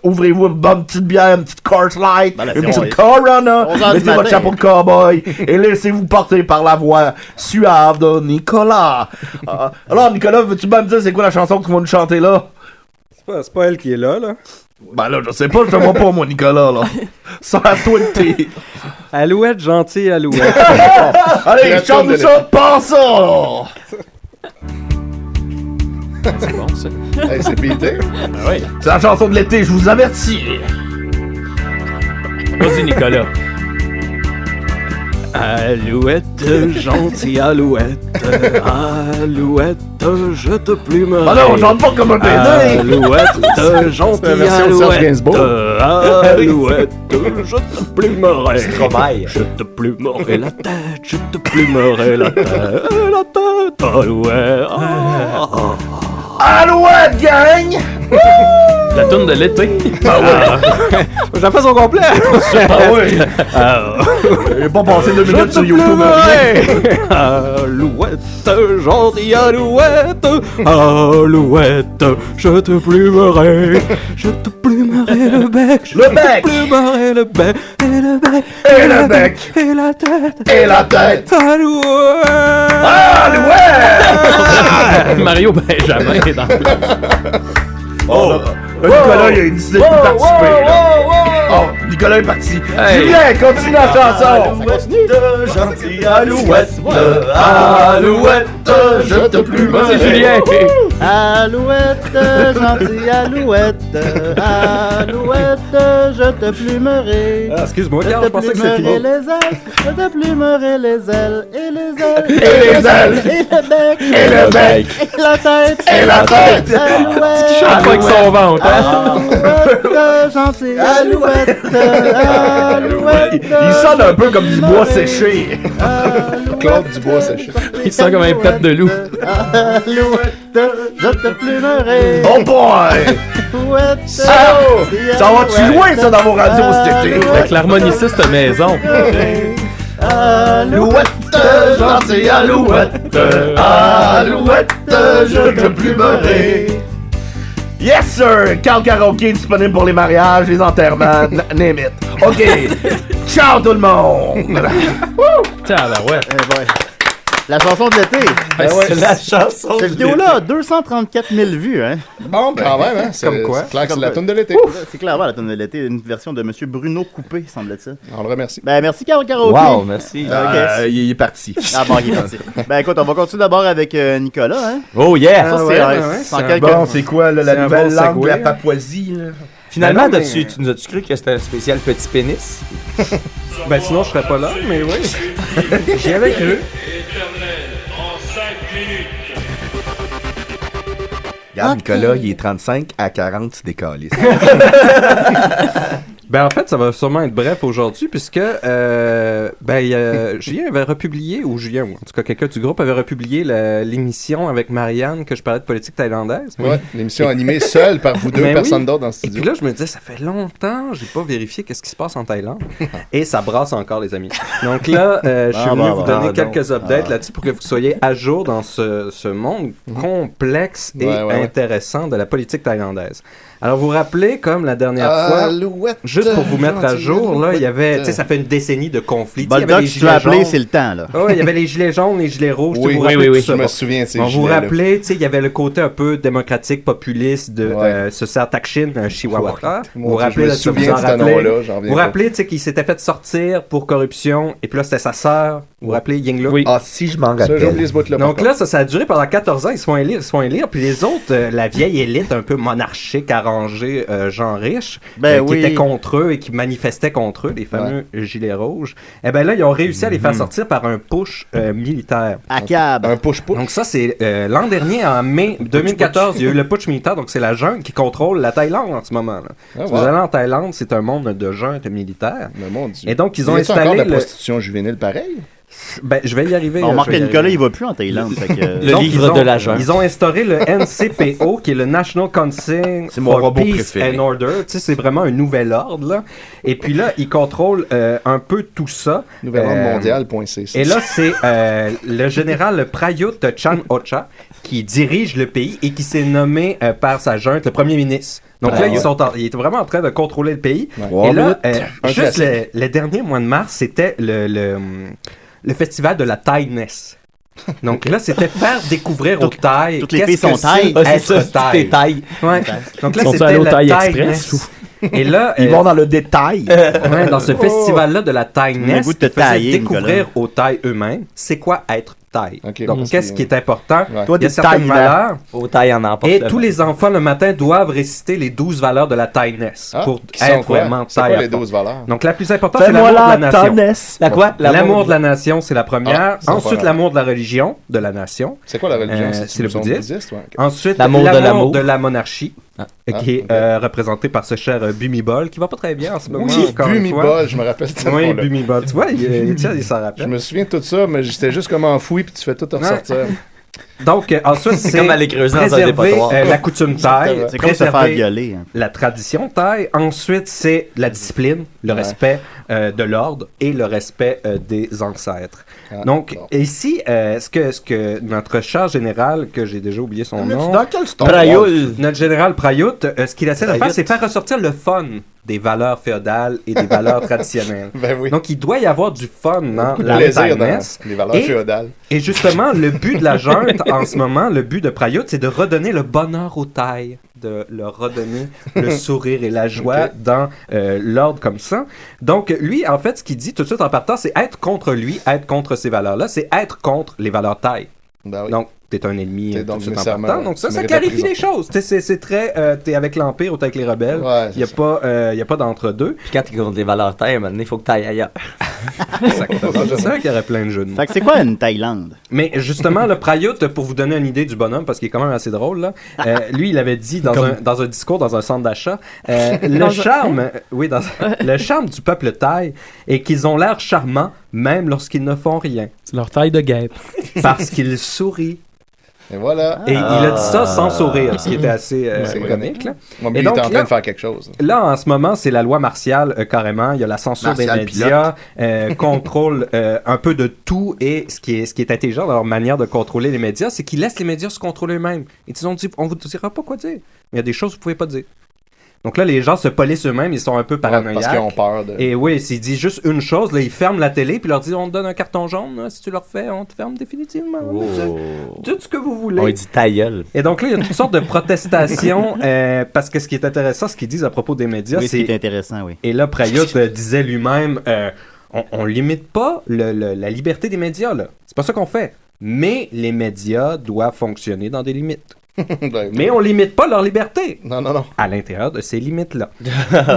Ouvrez-vous une bonne petite bière, une petite Coors Light, une petite Corona, mettez votre chapeau de cowboy, et laissez-vous porter par la voix suave de Nicolas. Alors, Nicolas, veux-tu bien me dire c'est quoi la chanson que tu vas nous chanter là? C'est pas elle qui est là. Ben là, je sais pas, je te vois pas, moi, Nicolas, là. Sors-toi de tes... Alouette, gentil, alouette. Allez, chante-nous ça, pas ça, là! C'est bon, ça. Hey, c'est pété. Oui. C'est la chanson de l'été, je vous avertis. Vas-y, Nicolas. Alouette, gentille alouette, alouette, je te plumerai. Ah non, on chante pas comme un PD. Alouette, gentille alouette, alouette, je te plumerai. Stromae. Je te plumerai la tête, je te plumerai la tête, alouette. Alouette, gang! La tourne de l'été. Je la fais au complet. Oui. J'ai pas passé 2 minutes sur YouTube. Alouette, gentille alouette, alouette, je te plumerai. Je te plumerai le bec. Le bec. Je te plumerai le bec. Et le bec. Et le bec. Et la tête. Et la tête. Alouette. Alouette. Mario Benjamin est dans le Nicolas, il a décidé de participer. Oh, Nicolas est parti. Hey. Julien, continue la chanson. Alouette, gentille alouette, Alouette, je te plumerai. Vas-y, Julien. Alouette, gentille alouette, alouette, je te plumerai. Excuse-moi, Je Carl, te je pensais que c'est plumerai fini. les ailes, je te plumerai les ailes, et les ailes, Et les ailes. et le bec, Et le bec. et la tête, Et la tête. Alouette, chante pas avec son ventre, hein? alouette, gentille alouette, alouette. Il sonne un peu comme du bois séché. Claude Dubois séché. Il sent comme un pet de loup. Alouette, je te plumerai. Oh boy! Alouette, Ça va-tu loin, ça, dans vos radios cet été? Avec l'harmoniciste maison. Alouette, gentille alouette, alouette, je te plumerai. Yes, sir! Carl Karaoke disponible pour les mariages, les enterrements, name it. OK. Ciao, tout le monde! Tabarouette. La chanson de l'été. C'est la chanson. Cette vidéo-là a 234 000 vues, hein. Bon, quand même, hein. Comme quoi? C'est clair que c'est la toune de l'été. C'est clairement la tonne de l'été, une version de Monsieur Bruno Coupé, semble-t-il. On le remercie. Ben, merci, Carl Karaoke. Wow, merci. Il est parti. Ah bon, il est parti. Ben, écoute, on va continuer d'abord avec Nicolas, hein. Oh yeah! Ça, c'est c'est Bon, c'est quoi, là, la C'est un nouvelle bon langue de la segue, Papouasie, là? Finalement, Ben non, mais- tu nous as-tu cru que c'était un spécial petit pénis? Ben sinon, je serais pas là, mais oui. J'y avais cru. Regarde, Nicolas, il est 35 à 40, tu décalisses. Ben en fait, ça va sûrement être bref aujourd'hui puisque Julien avait republié, ou en tout cas quelqu'un du groupe avait republié l'émission avec Marianne que je parlais de politique thaïlandaise. Ouais, l'émission animée seule par vous deux, personne d'autre dans le studio. Et puis là, je me disais, ça fait longtemps, j'ai pas vérifié qu'est-ce qui se passe en Thaïlande. Et ça brasse encore, les amis. Donc là, je suis venu vous donner quelques updates là-dessus pour que vous soyez à jour dans ce monde complexe et intéressant de la politique thaïlandaise. Alors, vous vous rappelez, comme la dernière fois, juste pour vous mettre à jour, là, il y avait, tu sais, ça fait une décennie de conflits. Boldoc, tu l'as appelé, c'est le temps, là. Il y avait les gilets jaunes, les gilets rouges. Oui, je me souviens de ces gilets-là. Vous vous rappelez, tu sais, il y avait le côté un peu démocratique, populiste de Sursat Thaksin Shinawatra. Vous vous rappelez, je me souviens de ce nom-là, j'en reviens. Vous vous rappelez, tu sais, qu'il s'était fait sortir pour corruption, et puis là, c'était sa sœur. Vous vous rappelez, Yingluck? Oui. Ah, si, je m'en rappelle. Donc là, ça a duré pendant 14 ans, ils se font élire, puis les autres, la vieille élite un peu monarchique, arrangée, gens riches, qui étaient contre eux et qui manifestaient contre eux, les fameux gilets rouges, et ben là, ils ont réussi à les faire sortir par un push militaire. Un push-push. Donc ça, c'est l'an dernier, en mai 2014, il y a eu le push militaire, donc c'est la junte qui contrôle la Thaïlande en ce moment. Si vous allez en Thaïlande, c'est un monde de junte militaire. Mais mon Dieu. Et donc, ils ont installé... encore de la prostitution juvénile pareil? Ben, je vais y arriver. Marc Nicolas, il va plus en Thaïlande. Le livre de la junte. Ils ont instauré le NCPO, qui est le National Council for Peace and Order. Tu sais, c'est vraiment un nouvel ordre, là. Et puis là, ils contrôlent un peu tout ça. Nouvel ordre mondial.cc. Et là, c'est le général Prayut Chan-o-cha qui dirige le pays et qui s'est nommé par sa junte le premier ministre. Donc là, il est vraiment en train de contrôler le pays. Et là, juste le dernier mois de mars, c'était le festival de la Thaïness. Donc là, c'était faire découvrir aux Thaïs. Toutes les filles sont Thaïs. Être Thaï. Ouais. Donc là, c'était la Thaïness. Et là, ils vont dans le détail. Dans ce festival-là de la Thaïness, ils faisaient découvrir aux Thaïs eux-mêmes c'est quoi être Thaï. Donc, qu'est-ce qui est important? Il y a certaines valeurs. Et tous les enfants, le matin, doivent réciter les 12 valeurs de la Thaïness pour être vraiment Thaï. C'est quoi les 12 valeurs? Donc, la plus importante, c'est l'amour de la nation. L'amour de la nation, c'est la première. Ensuite, l'amour de la religion, de la nation. C'est quoi la religion? C'est le bouddhisme. Ensuite, l'amour de la monarchie. Qui est représenté par ce cher Bhumibol, qui va pas très bien en ce moment. Oui, Bhumibol, je me rappelle de ça. Oui, Bhumibol. Tu vois, il s'en rappelle. Je me souviens de tout ça, mais j'étais juste comme enfoui, puis tu fais tout ressortir. Donc, ensuite, c'est comme aller creuser dans un dépotoir. La coutume thaï, c'est comme se faire violer. La tradition thaï. Ensuite, c'est la discipline, le respect de l'ordre et le respect des ancêtres. Donc, ici, ce que notre cher général, que j'ai déjà oublié son nom, notre général Prayut, ce qu'il essaie de faire, c'est faire ressortir le fun des valeurs féodales et des valeurs traditionnelles. Donc, il doit y avoir du fun dans la Thaïness. Les valeurs féodales. Et justement, le but de la junte, en ce moment, le but de Prayut, c'est de redonner le bonheur aux Thaïs, de leur redonner le sourire et la joie dans l'ordre comme ça. Donc, lui, en fait, ce qu'il dit tout de suite en partant, c'est être contre lui, être contre ces valeurs-là, c'est être contre les valeurs Thaïs. Donc, t'es un ennemi tout de suite en partant. Donc ça clarifie les choses. C'est très... t'es avec l'Empire ou t'es avec les rebelles. Il n'y a pas d'entre-deux. Puis quand t'es contre les valeurs Thaïs, maintenant, il faut que t'ailles ailleurs. C'est vrai qu'il y aurait plein de jeux de mots. Fait que c'est quoi une Thaïlande? Mais justement, le Prayut, pour vous donner une idée du bonhomme, parce qu'il est quand même assez drôle, là, lui, il avait dit dans un discours, dans un centre d'achat, le charme du peuple thaï est qu'ils ont l'air charmants, même lorsqu'ils ne font rien. C'est leur taille de guêpe. Parce qu'ils sourient. Et voilà. Et il a dit ça sans sourire, ce qui était assez comique. Là. Et donc, il est en train de faire quelque chose. Là, en ce moment, c'est la loi martiale, carrément. Il y a la censure des médias, contrôle un peu de tout. Et ce qui est intelligent dans leur manière de contrôler les médias, c'est qu'ils laissent les médias se contrôler eux-mêmes. Ils ont dit, on vous dira pas quoi dire. Mais il y a des choses que vous pouvez pas dire. Donc là, les gens se polissent eux-mêmes, ils sont un peu paranoïaques. Parce qu'ils ont peur de... Et oui, s'ils disent juste une chose, là, ils ferment la télé, puis leur disent, on te donne un carton jaune, là, si tu le refais, on te ferme définitivement. Dites ce que vous voulez. On dit ta gueule. Et donc là, il y a toutes sortes de protestations, parce que ce qui est intéressant, ce qu'ils disent à propos des médias, c'est... ce qui est intéressant, oui. Et là, Prayut disait lui-même, on limite pas la liberté des médias, là. C'est pas ça qu'on fait. Mais les médias doivent fonctionner dans des limites. Mais on limite pas leur liberté. Non. À l'intérieur de ces limites-là.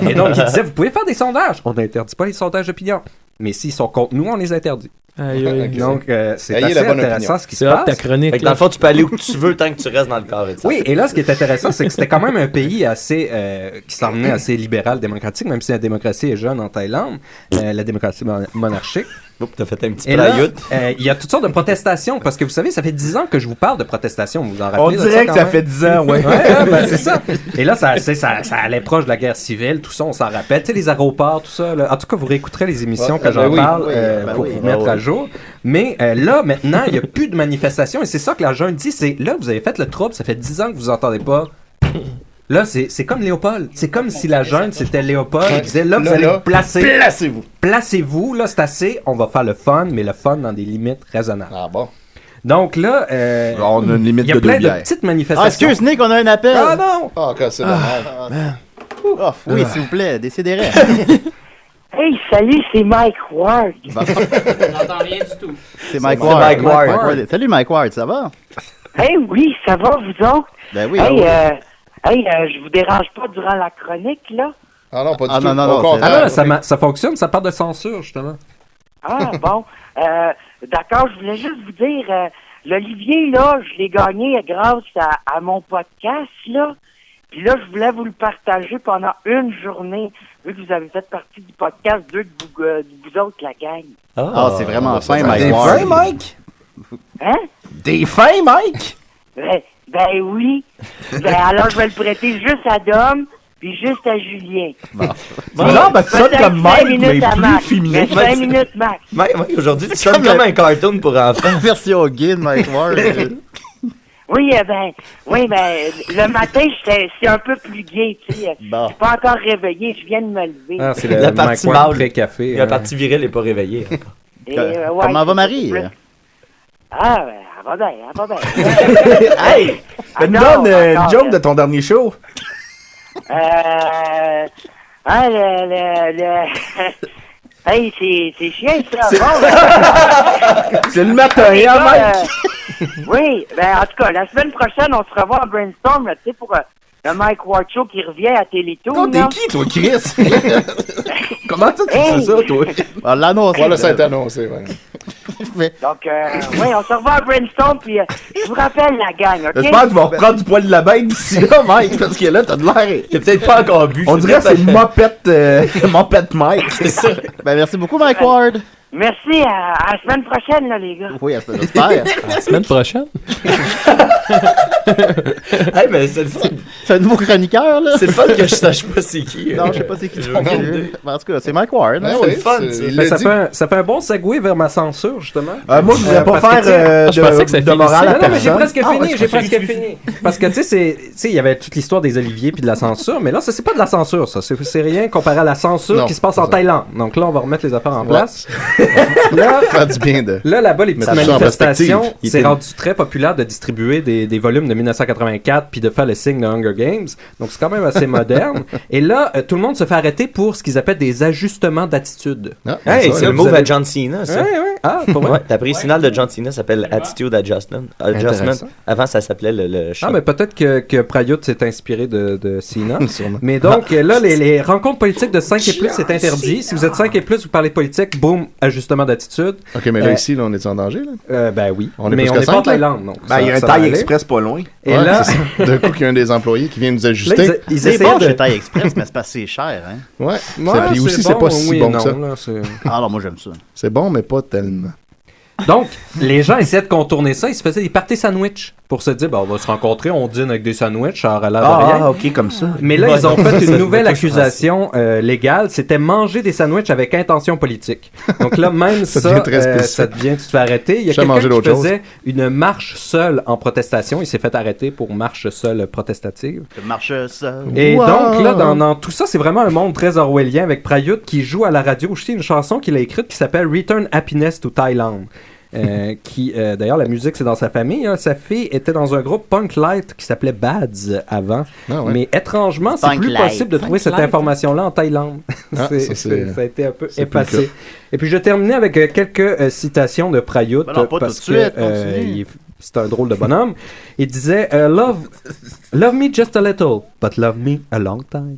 Et donc, il disait, vous pouvez faire des sondages. On n'interdit pas les sondages d'opinion. Mais s'ils sont contre nous, on les interdit. Donc, c'est Ayez assez la bonne intéressant opinion. ce qui se passe. Fait que dans le fond, tu peux aller où tu veux tant que tu restes dans le carré. Oui, et là, ce qui est intéressant, c'est que c'était quand même un pays assez qui s'emmenait assez libéral, démocratique, même si la démocratie est jeune en Thaïlande, la démocratie monarchique. Oups, t'as fait un petit Et là, playout. il y a toutes sortes de protestations, parce que vous savez, ça fait 10 ans que je vous parle de protestations, vous vous en rappelez? On de dirait que quand ça même? fait 10 ans, ouais. Ben, c'est ça. Et là, ça allait proche de la guerre civile, tout ça, on s'en rappelle. Tu sais, les aéroports, tout ça. Là. En tout cas, vous réécouterez les émissions que j'en parle pour vous mettre à jour. Mais là, maintenant, il n'y a plus de manifestations, et c'est ça que la junte dit, c'est là, vous avez fait le trouble, ça fait 10 ans que vous entendez pas. Là, c'est comme Léopold. C'est comme si la junte, c'était Léopold. Il disait, là, vous allez vous placer. Placez-vous. Placez-vous. Là, c'est assez. On va faire le fun, mais le fun dans des limites raisonnables. Ah bon? Donc là, on a une limite il y a de plein 2 de bières. petites manifestations. Ah, excuse, Nick, on a un appel. Ah non! Ah, c'est dommage. Oui, s'il vous plaît, décidérez. Hey, salut, c'est Mike Ward. On n'entend rien du tout. C'est Mike Ward. Salut, Mike Ward, ça va? Hey, oui, ça va, vous autres? Ben oui. Hey, je vous dérange pas durant la chronique, là? Ah non, pas du Ah, tout. non, non, Au non, contraire. Ah là, ça fonctionne, ça part de censure, justement. Ah, bon. D'accord, je voulais juste vous dire, l'Olivier, là, je l'ai gagné grâce à mon podcast, là. Puis là, je voulais vous le partager pendant une journée, vu que vous avez fait partie du podcast de vous autres, la gang. Ah, c'est vraiment fin, Mike Des Ward. fins, Mike? Hein? Des fins, Mike? Ben oui. Ben alors, je vais le prêter juste à Dom, puis juste à Julien. Non, ben, tu sonnes Peut-être comme 5 Mike, mais minutes à plus Max. féminin. Mais 5 minutes max. Mike, aujourd'hui, tu sonnes comme un cartoon pour enfants. Version guide, Mike Ward. Oui, le matin, c'est un peu plus gai, tu sais. Bon. Je suis pas encore réveillé, je viens de me lever. Ah, c'est La partie mâle. pré-café. La partie virile n'est pas réveillée. Et, ouais, Comment va Marie? Ah, ben, elle va bien, elle va bien. Hey! Donne une joke de ton dernier show. Hey, c'est chiant, ça. C'est le matin, Hey, hein, gars, Mike? Oui, ben, en tout cas, la semaine prochaine, on se revoit en brainstorm, là, tu sais, pour le Mike Ward Show qui revient à Télétoon. Non, t'es qui, toi, Chris? Comment ça, tu Hey! sais ça, toi? On l'annonce. Voilà, ça a été annoncé, ouais. Donc, oui, on se revoit en brainstorm, puis je vous rappelle la gang, OK? J'espère que tu vas reprendre du poil de la bête d'ici là, Mike, parce que là, t'as de l'air. T'as peut-être pas encore bu. On dirait que c'est Mopette Mike. C'est ça. Ben, merci beaucoup, Mike Ward. Merci, à la semaine prochaine, là, les gars. Oui, j'espère. La semaine prochaine? Hey, mais c'est le fun. C'est un nouveau chroniqueur, là. C'est le fun que je sache pas c'est qui. Non, je sais pas c'est qui. J'ai aucune idée. En tout cas, c'est Mike Ward. Ben hein. oui, le fun, c'est- ça. il Ben, l'a dit. ça fait un bon segue vers ma censure, justement. Moi, je voudrais pas parce que, faire je pensais que ça de morale à Non, mais j'ai personne. presque fini, ouais, j'ai presque fini. Parce que, tu sais, il y avait toute l'histoire des oliviers puis de la censure, mais là, ça, c'est pas de la censure, ça. C'est rien comparé à la censure Non, qui se passe en c'est ça. Thaïlande. Donc là, on va remettre les affaires en Ouais. place. Là, Faire du bien de. là-bas, les petites Mettre ça en manifestations, perspective. c'est rendu très populaire de distribuer des volumes de 1984 puis de faire le signe de Hunger Games. Donc, c'est quand même assez moderne. Et là, tout le monde se fait arrêter pour ce qu'ils appellent des ajustements d'attitude. Ah, Hey, ça, c'est le vous move avez- à John Cena, ça. Ouais. Ah, pour moi. Ouais, la prise finale de John Cena s'appelle Attitude Adjustment. Intéressant. Avant, ça s'appelait le show. Ah, mais peut-être que Prayut s'est inspiré de Cena. Sûrement. Mais donc, là, les rencontres politiques de 5 et plus, c'est interdit. Si vous êtes 5 et plus, vous parlez politique, boum, ajustement d'attitude. Ok, mais là, ici, là, on est en danger, là? Ben oui. On est mais plus on que n'est pas en 5, là? Thaïlande. Donc Ben, il y a un ça va taille aller. express pas loin. Et Ouais, là, c'est ça. D'un coup, qu'il y a un des employés qui vient nous ajuster. là, ils C'est essayaient bon de... chez Taille Express, mais c'est pas si cher, hein. Ouais. Ouais, Puis aussi, c'est bon, pas si oui et bon que non, ça. là, c'est- Ah, alors moi, j'aime ça. C'est bon, mais pas tellement. Donc, les gens essayaient de contourner ça. Ils se faisaient des parties sandwich pour se dire, ben, on va se rencontrer, on dîne avec des sandwichs, ça aurait l'air de rien. Ah, ok, comme ça. Mais là, ils ont Ouais, fait ça, une je nouvelle me touche accusation légale. C'était manger des sandwichs avec intention politique. Donc là, même Ça ça, devient très spécifique. ça devient, tu te fais arrêter. Il y a J'ai mangé quelqu'un qui d'autres choses. faisait une marche seule en protestation. Il s'est fait arrêter pour marche seule protestative. Je marche ça. Et Wow. donc, là, dans tout ça, c'est vraiment un monde très orwellien avec Prayut qui joue à la radio aussi une chanson qu'il a écrite qui s'appelle Return Happiness to Thailand. D'ailleurs, la musique, c'est dans sa famille. Hein. Sa fille était dans un groupe punk light qui s'appelait Bads avant. Ah ouais. Mais étrangement, c'est Punk plus light. possible de trouver Punk cette light. information-là en Thaïlande. Ah, ça, ça a été un peu c'est plus le effacé. cas. Et puis, je terminais avec quelques citations de Prayut. Ben non, pas parce tout de suite, que continue. c'est un drôle de bonhomme. Il disait love me just a little, but love me a long time.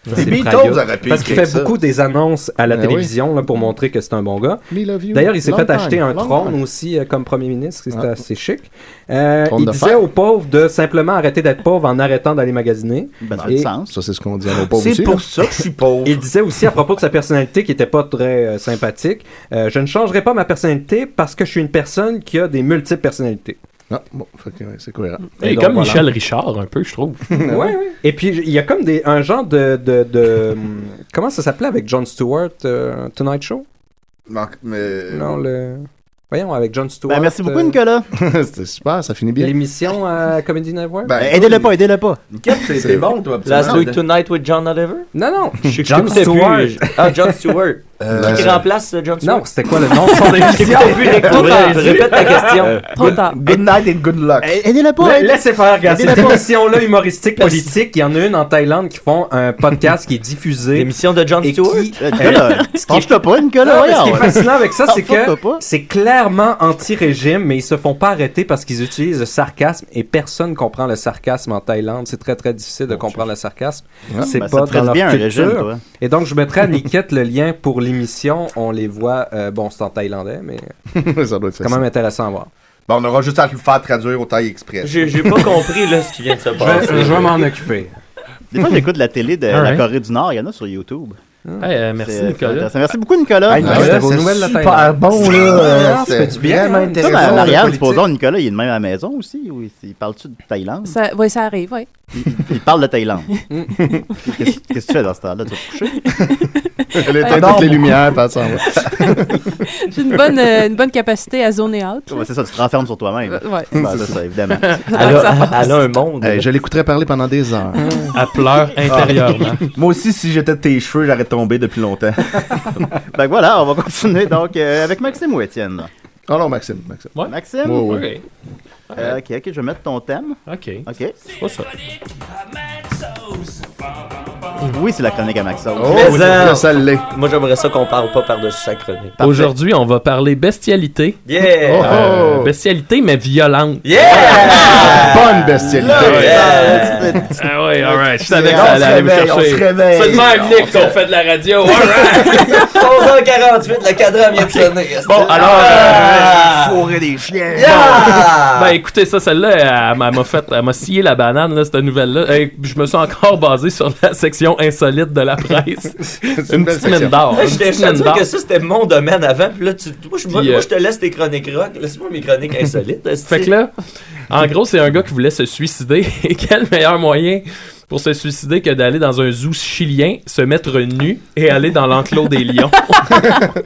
C'est Les Beatles Prayut, auraient pu parce qu'il écrire fait ça. beaucoup des annonces à la Ben télévision là, pour montrer que c'est un bon gars. Me love you. D'ailleurs, il s'est Long fait time, acheter un long trône time. aussi comme premier ministre, c'était Ah. assez chic. Trône Il de disait fer. aux pauvres de simplement arrêter d'être pauvres en arrêtant d'aller magasiner. Ben, ça a du sens. Ça, c'est ce qu'on dit à nos pauvres C'est aussi. pour là. ça que je suis pauvre. Il disait aussi à propos de sa personnalité qui était pas très sympathique, je ne changerai pas ma personnalité parce que je suis une personne qui a des multiples personnalités. Ah, bon, fait que, ouais, c'est cohérent. Et donc, comme voilà. Michel Richard, un peu, je trouve. Ouais. Et puis il y a comme un genre de comment ça s'appelait avec Jon Stewart, Tonight Show? Non, voyons, avec Jon Stewart. Ben, merci beaucoup, Nicolas. C'était super, ça finit bien. L'émission à Comedy Network? Aidez-le pas. Nickel, c'était bon, toi. Last Week Tonight with John Oliver? Non. Jon Stewart. Ah, Jon Stewart. Qui remplace Jon Stewart? Non, c'était quoi le nom de son émission? Répète ta question. Trop tard. Good night and good luck. Aidez-le pas. Laissez faire, gars. Aidez-le Cette pas. émission-là, humoristique, politique, il y en a une en Thaïlande qui font un podcast qui est diffusé. L'émission de Jon et Stewart? qui- Nicolas, penche-toi pas, Nicolas. Non, mais ce qui est voyons. fascinant avec ça, c'est Penche-toi que pas. c'est clairement anti-régime, mais ils se font pas arrêter parce qu'ils utilisent le sarcasme et personne comprend le sarcasme en Thaïlande. C'est très très difficile de comprendre le sarcasme. C'est Ben, ça pas te traite dans leur bien un culture. régime, toi. Et donc je mettrai à Niquette le lien pour l'émission. On les voit. Bon, c'est en thaïlandais, mais Ça doit être c'est quand même intéressant à voir. Bon, on aura juste à le faire traduire au Thaï Express. J'ai pas compris là, ce qui vient de se passer. Je vais m'en occuper. Des fois, j'écoute la télé de la Alright. Corée du Nord. Il y en a sur YouTube. Merci, C'est Nicolas. intéressant. Merci beaucoup, Nicolas. Hey, c'était vos nouvelles de la super Thaïlande. bon, là. Ça fait du bien, vraiment hein. Ça, intéressant. Marianne, politique. supposons, Nicolas, il est de même à la maison aussi. Oui, il parle-tu de Thaïlande? Oui, ça arrive, oui. Il parle de Thaïlande. Qu'est-ce que tu fais dans ce temps-là? Tu vas te coucher? Elle éteint toutes les lumières, pas ça. J'ai une bonne capacité à zoner out. Ouais, c'est ça, tu te renfermes sur toi-même. Ouais. Ben, c'est ça, évidemment. Elle a un monde. Je l'écouterais parler pendant des heures. Elle pleure intérieurement. Moi aussi, si j'étais de tes cheveux, j'aurais tombé depuis longtemps. Ben voilà, on va continuer donc avec Maxime ou Étienne? Là? Oh non, Maxime. Ouais. Maxime? Ouais, ouais. Ok, je vais mettre ton thème. OK. Ok. C'est pas ça. Oui, c'est la chronique à Maxime. Oh, Mais oui, ça- ça l'est. Moi, j'aimerais ça qu'on parle pas par-dessus sa chronique. Aujourd'hui, on va parler bestialité. Yeah! Oh. Bestialité, mais violente. Yeah! Bonne bestialité. Ah ouais, alright. Je savais que On ça se allait me réveille, on chercher. se réveille. Seulement un Nick qu'on fait de la radio. Alright. 11h48, le cadran vient de sonner. Bon, alors, Fourrer des chiens. Yeah! ben écoutez ça, celle-là, elle m'a scié la banane, là, cette nouvelle-là. Hey, je me suis encore basé sur la section insolite de la presse. C'est Une belle petite mine section. d'or. Hey, Une je petite t'ai mine dit d'or. que ça c'était mon domaine avant, puis là, moi, Puis, je te laisse tes chroniques rock, laisse-moi mes chroniques insolites. Fait que là, en gros, c'est un gars qui voulait se suicider. Et quel meilleur moyen pour se suicider que d'aller dans un zoo chilien, se mettre nu et aller dans l'enclos des lions?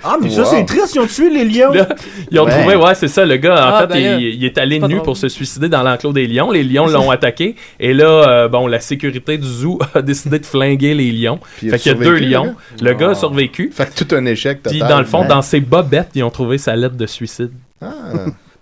Ah, mais ça, c'est triste. Ils ont tué les lions. Là, ils ont trouvé, ouais, c'est ça, le gars, en Ah, fait, ben là, il est allé pas nu drôle. pour se suicider dans l'enclos des lions. Les lions l'ont attaqué. Et là, bon, la sécurité du zoo a décidé de flinguer les lions. Puis il Fait a qu'il y a survécu, deux lions. le Le gars a survécu. Fait que tout un échec total. Puis dans le fond, Ouais. dans ses bobettes, ils ont trouvé sa lettre de suicide. Ah.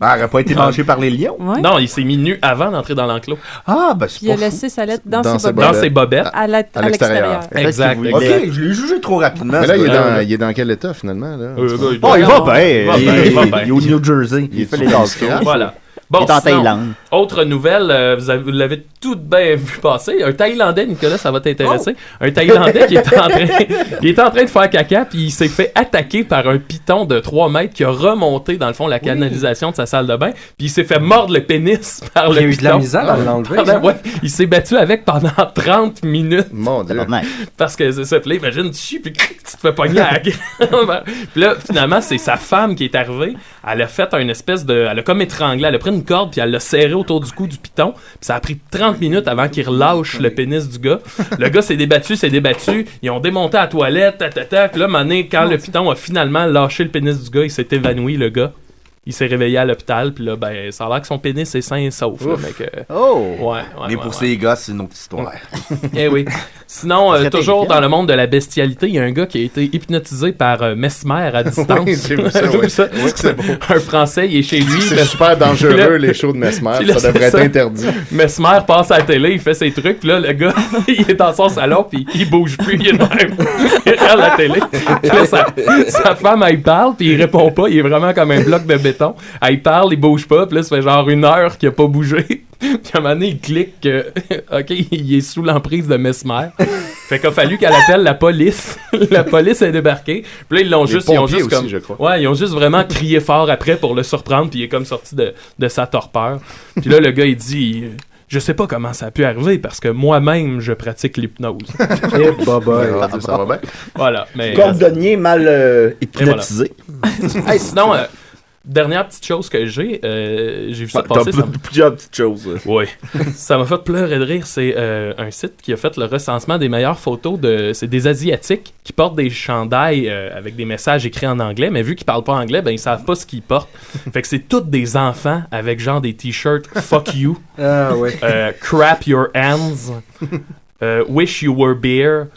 Ben, elle aurait pas été mangée par les lions. Ouais. Non, il s'est mis nu avant d'entrer dans l'enclos. Ah, ben, c'est Puis il a pas fou. laissé sa lettre dans Dans ses ses bobettes. Dans ses bobettes. À l'extérieur. l'extérieur. Exact. qu'il Ok, voulait- je l'ai jugé trop rapidement. Mais là, ça. il est dans quel état, finalement? Là? Le gars, il Oh, il va bien. Il va bien. Il est au New Jersey. Il fait les tasses. Voilà. Il Bon, est en sinon, Thaïlande. autre nouvelle, vous l'avez tout bien vu passer. Un Thaïlandais, Nicolas, ça va t'intéresser. Un Thaïlandais qui est en train de faire caca, puis il s'est fait attaquer par un python de 3 mètres qui a remonté, dans le fond, la canalisation de sa salle de bain, puis il s'est fait mordre le pénis par Il le y a eu de la python. misère à l'enlever. Pendant- ouais, il s'est battu avec pendant 30 minutes. Mon Dieu. Tabarnak. Parce que c'est ça, puis là, imagine, tu chies, puis tu te fais pogner à la gueule. Puis là, finalement, c'est sa femme qui est arrivée. Elle a fait une espèce de... Elle a comme étranglé. Elle a pris une corde, puis elle l'a serré autour du cou du python. Puis ça a pris 30 minutes avant qu'il relâche le pénis du gars. Le gars s'est débattu. Ils ont démonté la toilette, tatata. Puis là, un moment donné, quand le python a finalement lâché le pénis du gars, il s'est évanoui, le gars. Il s'est réveillé à l'hôpital, puis là, ben, ça a l'air que son pénis est sain et sauf. Là, mais que... Oh! Ouais, Mais pour ces gars, c'est une autre histoire. Eh oui. Sinon, Parce que t'es toujours fier. dans le monde de la bestialité, il y a un gars qui a été hypnotisé par Mesmer à distance. Oui, c'est ça, oui. Ça. Oui, c'est beau. Un Français, il est chez lui. C'est mais- super dangereux, Puis là- les shows de Mesmer. puis là, Ça devrait c'est être ça. interdit. Mesmer passe à la télé, il fait ses trucs, puis là, le gars, il est dans son salon, puis il bouge plus, il est de même. Il regarde la télé. Puis là, sa femme, elle parle, puis il répond pas, il est vraiment comme un bloc de béton. Elle parle, il bouge pas, puis là, ça fait genre 1 heure qu'il a pas bougé. Puis à un moment donné, il clique que, OK, il est sous l'emprise de Mesmer. Fait qu'il a fallu qu'elle appelle la police. La police est débarquée. Puis là, ils ont juste aussi, comme... je crois. Ouais, ils ont juste vraiment crié fort après pour le surprendre, puis il est comme sorti de sa torpeur. Puis là, le gars, il dit... Je sais pas comment ça a pu arriver parce que moi-même, je pratique l'hypnose. Ça va bien. Voilà. Mais, Cordonnier mal hypnotisé. Hey, sinon, dernière petite chose que j'ai vu ça passer. Plusieurs petites choses. Oui. Ça m'a fait pleurer de rire. C'est un site qui a fait le recensement des meilleures photos c'est des Asiatiques qui portent des chandails avec des messages écrits en anglais, mais vu qu'ils parlent pas anglais, ben ils savent pas ce qu'ils portent. Fait que c'est tous des enfants avec genre des t-shirts Fuck you. Ah ouais. Crap your hands. Wish you were beer.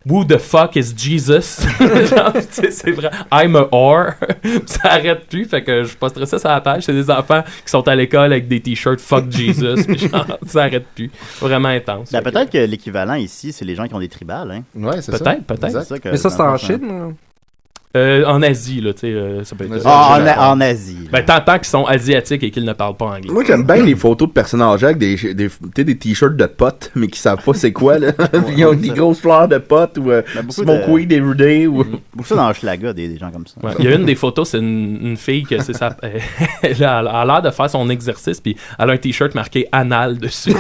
Who the fuck is Jesus? Genre, c'est vrai. I'm a whore. Ça arrête plus. Fait que je posterai ça sur la page. C'est des enfants qui sont à l'école avec des t-shirts Fuck Jesus. Puis genre, ça arrête plus. Vraiment intense. Ben, peut-être que l'équivalent ici, c'est les gens qui ont des tribales. Hein? Ouais, c'est ça. Peut-être. Mais ça, c'est en Chine? En Asie, là, tu sais, ça peut être... en Asie. Ben, tant qu'ils sont asiatiques et qu'ils ne parlent pas anglais. Moi, j'aime bien les photos de personnes âgées avec des t-shirts de potes, mais qui savent pas c'est quoi, là. Ils ont des grosses fleurs de potes ou Smoke Weed Everyday. Ou... Beaucoup ça dans Hochelaga, des gens comme ça. Ouais. Il y a une des photos, c'est une fille que c'est ça. Elle a l'air de faire son exercice, puis elle a un t-shirt marqué anal dessus.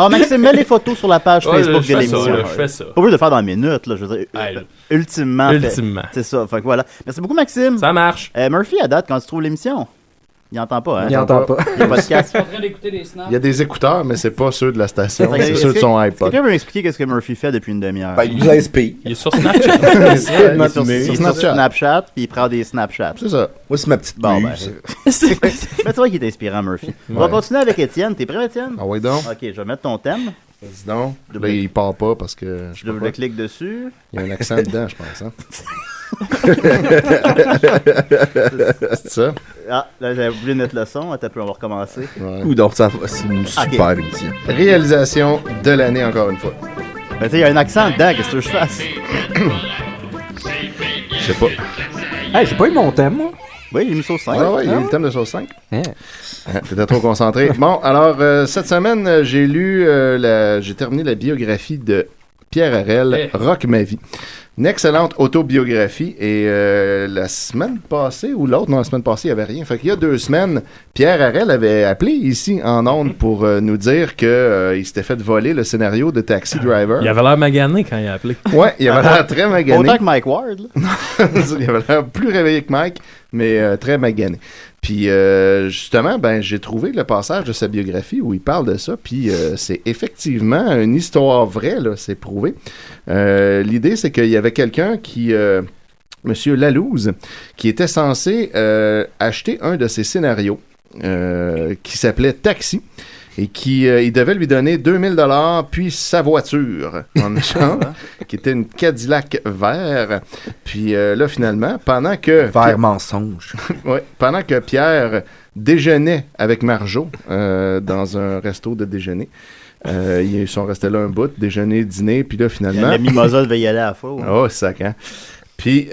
Maxime, mets les photos sur la page Facebook de l'émission. Je fais ça. Pas obligé de le faire dans une minute, là. Je veux dire, ultimement. C'est ça. Fait que voilà. Merci beaucoup, Maxime. Ça marche. Murphy, à date, quand tu trouves l'émission, il entend pas, hein? Il entend pas. Il y a pas de casque. Je suis en train d'écouter des snaps. Il y a des écouteurs, mais c'est pas ceux de la station, c'est Est-ce ceux de son iPod. Quelqu'un veut m'expliquer qu'est-ce que Murphy fait depuis une demi-heure? Ben, il nous inspire. Il est sur Snapchat. Il est sur Snapchat, puis il prend des Snapchats. C'est ça. Moi, c'est ma petite muse. Mais c'est vrai qu'il est inspirant, Murphy. On va continuer avec Étienne. T'es prêt, Étienne? Ah oui, donc. Ok, je vais mettre ton thème. Vas-y donc. Là, il part pas parce que... Je double-clique dessus. Il y a un accent dedans, je pense. Hein? C'est ça? Ah, là, j'avais oublié de mettre le son. Attends, on va recommencer. Ouais. Ou donc, c'est une super émission. Réalisation de l'année, encore une fois. Ben, tu sais, il y a un accent dedans. Qu'est-ce que je fasse? Je sais pas. Hey, j'ai pas eu mon thème, moi. Oui, il a mis sauce 5. Ouais, il y a eu le thème de sauce 5. T'étais trop concentré. Bon, alors, cette semaine, j'ai terminé la biographie de Pierre Harel, Rock ma vie. Une excellente autobiographie. Et la semaine passée, ou l'autre, non, la semaine passée, il n'y avait rien. Fait qu'il y a 2 semaines, Pierre Harel avait appelé ici en ondes pour nous dire qu'il s'était fait voler le scénario de Taxi Driver. Il avait l'air magané quand il a appelé. Ouais, il avait l'air très magané. Autant que Mike Ward, là. Il avait l'air plus réveillé que Mike, mais très magané. Puis justement, ben j'ai trouvé le passage de sa biographie où il parle de ça, puis c'est effectivement une histoire vraie, là, c'est prouvé. L'idée, c'est qu'il y avait quelqu'un qui, Monsieur Lalouse, qui était censé acheter un de ses scénarios qui s'appelait Taxi. Et qui il devait lui donner 2000$ puis sa voiture en échange, qui était une Cadillac vert. Puis là, finalement, pendant que... Vert mensonge. Ouais, pendant que Pierre déjeunait avec Marjo dans un resto de déjeuner, ils sont restés là un bout, déjeuner, dîner, puis là, finalement... La mimosa devait y aller à la fois. Oh, sac, hein? Puis...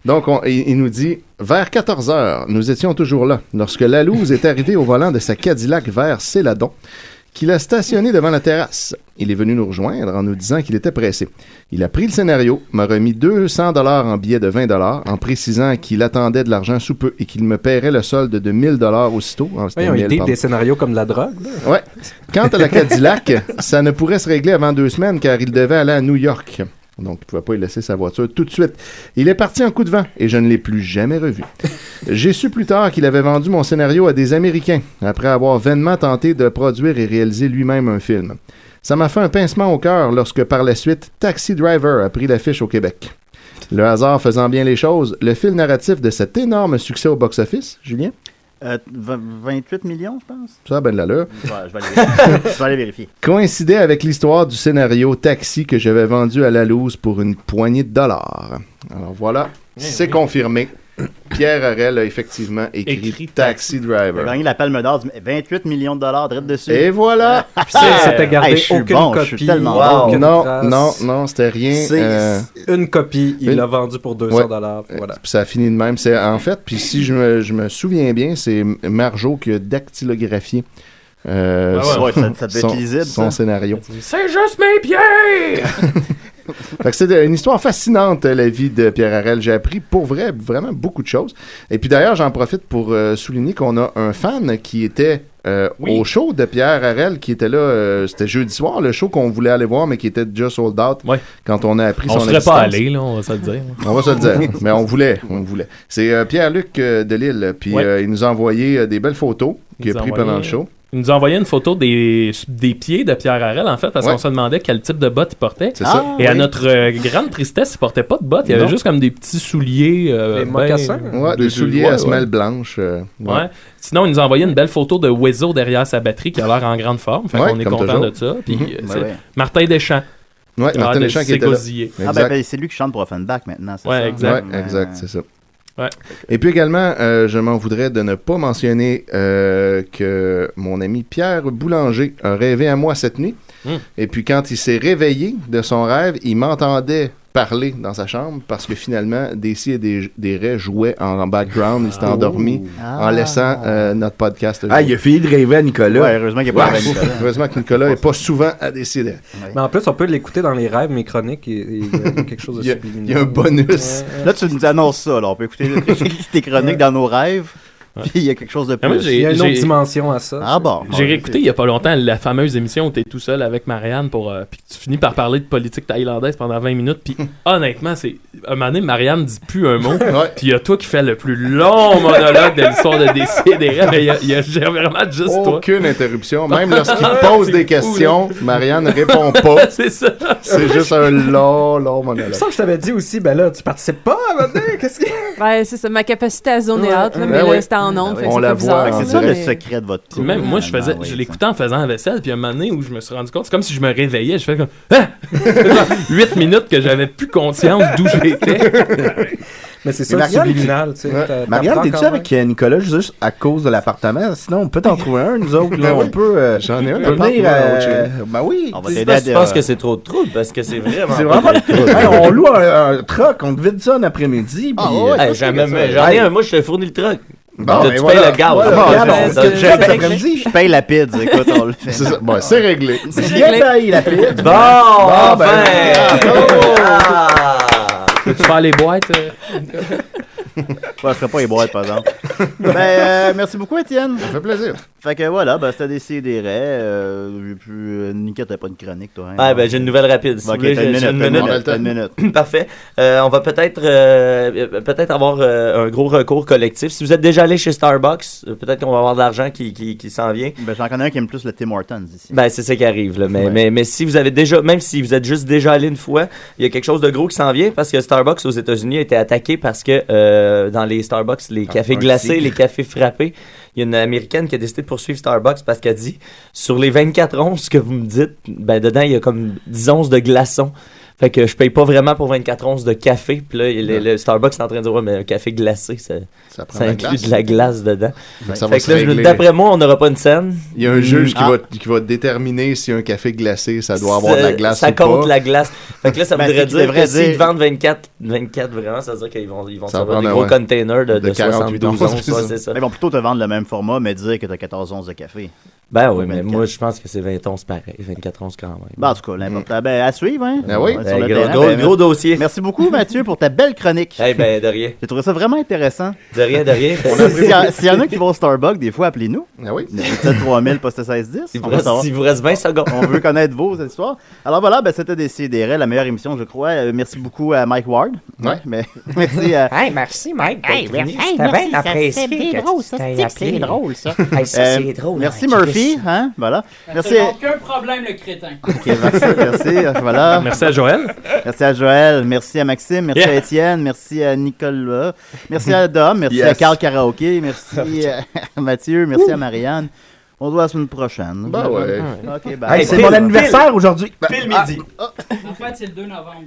Donc, il nous dit, vers 14h, nous étions toujours là, lorsque Lalouse est arrivé au volant de sa Cadillac vert Céladon, qu'il a stationné devant la terrasse. Il est venu nous rejoindre en nous disant qu'il était pressé. Il a pris le scénario, m'a remis 200$ en billets de 20$, en précisant qu'il attendait de l'argent sous peu et qu'il me paierait le solde de 1000$ aussitôt. Ils ont été des scénarios comme de la drogue, là. Ouais. Quant à la Cadillac, ça ne pourrait se régler avant 2 semaines, car il devait aller à New York. Donc, il ne pouvait pas y laisser sa voiture tout de suite. Il est parti en coup de vent et je ne l'ai plus jamais revu. J'ai su plus tard qu'il avait vendu mon scénario à des Américains, après avoir vainement tenté de produire et réaliser lui-même un film. Ça m'a fait un pincement au cœur lorsque, par la suite, Taxi Driver a pris l'affiche au Québec. Le hasard faisant bien les choses, le fil narratif de cet énorme succès au box-office, Julien? 28 millions, je pense. Ça a ben de l'allure. Je vais aller vérifier. Coïncidait avec l'histoire du scénario Taxi que j'avais vendu à Lalouse pour une poignée de $. Alors voilà, c'est confirmé. Pierre Harel a effectivement écrit Taxi Il a Driver. gagné la Palme d'Or, 28 millions de dollars direct dessus. Et voilà! C'était gardé Hey, je suis aucune bon, copie. je suis tellement Wow. bon. Non, trace. non, c'était rien. C'est une copie, il une- l'a vendu pour 200 $. Voilà. Puis ça a fini de même. C'est, en fait, puis si je me souviens bien, c'est Marjo qui a dactylographié ouais, ça devait être lisible, son ça. scénario. C'est juste mes pieds! Fait que c'est une histoire fascinante, la vie de Pierre Harel. J'ai appris pour vrai vraiment beaucoup de choses. Et puis d'ailleurs, j'en profite pour souligner qu'on a un fan qui était au show de Pierre Harel, qui était là, c'était jeudi soir, le show qu'on voulait aller voir, mais qui était déjà sold out quand on a appris On son serait existence. pas allé, là, on va se le dire. On va se le dire, mais on voulait. C'est Pierre-Luc de Lille, puis il nous a envoyé des belles photos qu'il a nous a prises envoyé- pendant le show. Il nous a envoyé une photo des pieds de Pierre Harel, en fait, parce Ouais. qu'on se demandait quel type de bottes il portait. C'est ça. Et à Oui. notre grande tristesse, il portait pas de bottes. Il y avait Non. juste comme des petits souliers. Des mocassins? Ouais, des souliers à semelles blanches. Ouais. Sinon, il nous a envoyé une belle photo de Wezo derrière sa batterie qui a l'air en grande forme. Fait Ouais, qu'on est comme content toujours. de ça. Puis, c'est Ouais. Martin Deschamps. Ouais, Il a Martin l'air de Deschamps qui était là. s'égosiller. Ah ben, c'est lui qui chante pour Offenbach maintenant, c'est Ouais, ça? exact. Ouais, exact, c'est ça. Ouais. Et puis également, je m'en voudrais de ne pas mentionner que mon ami Pierre Boulanger a rêvé à moi cette nuit. Et puis quand il s'est réveillé de son rêve, il m'entendait parler dans sa chambre parce que finalement, Daisy et des Raies jouaient en background. Il s'était endormi en laissant notre podcast. Ah, il a fini de rêver à Nicolas. Ouais, heureusement qu'il n'y a pas rêvé à Nicolas. Heureusement que Nicolas n'est pas souvent à décider. Mais en plus, on peut l'écouter dans les rêves, mes chroniques. Il y a quelque chose de subliminal. Il y a un bonus. Là, tu nous annonces ça. Là. On peut écouter tes chroniques dans nos rêves. Puis il y a quelque chose de plus. moi, Il y a une autre dimension à ça. Ah bon. J'ai réécouté il y a pas longtemps la fameuse émission où tu es tout seul avec Marianne pour puis tu finis par parler de politique thaïlandaise pendant 20 minutes puis honnêtement c'est un moment donné Marianne dit plus un mot puis il y a toi qui fais le plus long monologue de l'histoire de Décideret mais il y a vraiment juste toi. Aucune interruption. Même lorsqu'il pose des questions, Marianne ne répond pas. C'est ça. C'est juste un long monologue. Ça, je t'avais dit aussi, ben là, tu participes pas maintenant. Qu'est-ce que. Ben, c'est ça, ma capacité à zoner out, là, Ben mais oui. là, c'était en ondes, fait que On c'est la pas voit. bizarre. C'est ça là, le mais- secret de votre Puis même moi je l'écoutais en faisant la vaisselle puis un moment donné où je me suis rendu compte c'est comme si je me réveillais je fais comme 8 minutes que j'avais plus conscience d'où j'étais. Mais c'est ça, Mais Marianne, subliminal, tu sais. Marianne, t'es-tu avec Nicolas juste à cause de l'appartement? Sinon, on peut t'en trouver un, nous autres. Là, on peut. J'en ai un on peut appart, venir. moi, au Chili. Ben oui. On va Je t'aider à pense que c'est trop de trouble parce que c'est vraiment. C'est vraiment. Hey, on loue un truck, on te vide ça un après-midi. Ah, puis, ouais, Hey, j'en ai un, moi je te fournis le truc. Bon, tu ben payes voilà. le gaz. Voilà, Ah, regarde, ben, on- ça- ce que j'ai fait après-midi. Je paye la pizza, écoute, on le fait. C'est ça. Bon, c'est réglé. Julien paye la pizza. Bon, ben, enfin! Ah! Peux-tu faire les boîtes? Ouais, je ferais pas les boîtes, par exemple. Merci beaucoup, Étienne. Ça fait plaisir. Fait que voilà, c'était Décideret. J'ai pu. Nika, t'as pas de chronique, toi. Hein? Ah, ben j'ai une nouvelle rapide. Si Ok, vous voulez, t'as une j'ai minute, t'as une minute. Parfait. On va peut-être avoir un gros recours collectif. Si vous êtes déjà allé chez Starbucks, peut-être qu'on va avoir de l'argent qui s'en vient. Ben, j'en connais un qui aime plus le Tim Hortons ici. Ben, c'est ça qui arrive, là. Mais, Ouais. mais si vous avez déjà, même si vous êtes juste déjà allé une fois, il y a quelque chose de gros qui s'en vient parce que Starbucks aux États-Unis a été attaqué parce que dans les Starbucks, les cafés un glacés, tigre. les cafés frappés, il y a une Américaine qui a décidé de poursuivre Starbucks parce qu'elle dit sur les 24 onces que vous me dites, ben dedans, il y a comme 10 onces de glaçons. Fait que je paye pas vraiment pour 24 onces de café. Puis là, le Starbucks est en train de dire, ouais, mais un café glacé, ça prend de la inclut glace. de la glace dedans. Ça va Fait se que là, régler. d'après moi, on n'aura pas une scène. Il y a un juge qui va déterminer si un café glacé, ça doit avoir de la glace ça ou pas. compte la glace. Fait que là, ça Ben, voudrait c'est qu'il dire devrait que s'ils dire- vendent 24 vraiment, ça veut dire qu'ils vont Ça avoir des va gros prendre, ouais. containers de 48 72 onces, onces. c'est ouais, ça. c'est ça. Ils vont plutôt te vendre le même format, mais dire que t'as 14 onces de café. Ben oui, mais 24. moi, je pense que c'est 20 onces pareil. 24 onces quand même. Ben, en tout cas, l'important. Ben, à suivre, hein? Ah oui? On va être sur le Ben, terrain. gros dossier. Merci beaucoup, Mathieu, pour ta belle chronique. Eh ben, de rien. J'ai trouvé ça vraiment intéressant. De rien, de rien. S'il y en a qui vont au Starbucks, des fois, appelez-nous. Ah oui? 3000 poste 1610. Il vous reste 20 secondes. On veut connaître vos histoires. Alors voilà, c'était Décideret, la meilleure émission, je crois. Merci beaucoup à Mike Ward. Ouais. Merci à... Hey, merci, Mike. Hey, d'être venu. merci, C'était merci, bien ça, apprécié. c'est que drôle, tu ça, t'aies c'est appelé. drôle, ça. Hey, ça, c'est drôle. Merci hein, Murphy, hein, voilà. Merci. Aucun problème, le crétin. Ok, merci, voilà. Merci à Joël. Merci à Joël, merci à Maxime, merci à Étienne, merci à Nicolas, merci à Dom, merci à Carl Karaoké, merci à Mathieu, merci à Marianne. On se voit la semaine prochaine. Ben ouais. Ok, bye. Hey, c'est mon anniversaire aujourd'hui. Pile midi. En fait, c'est le 2 novembre.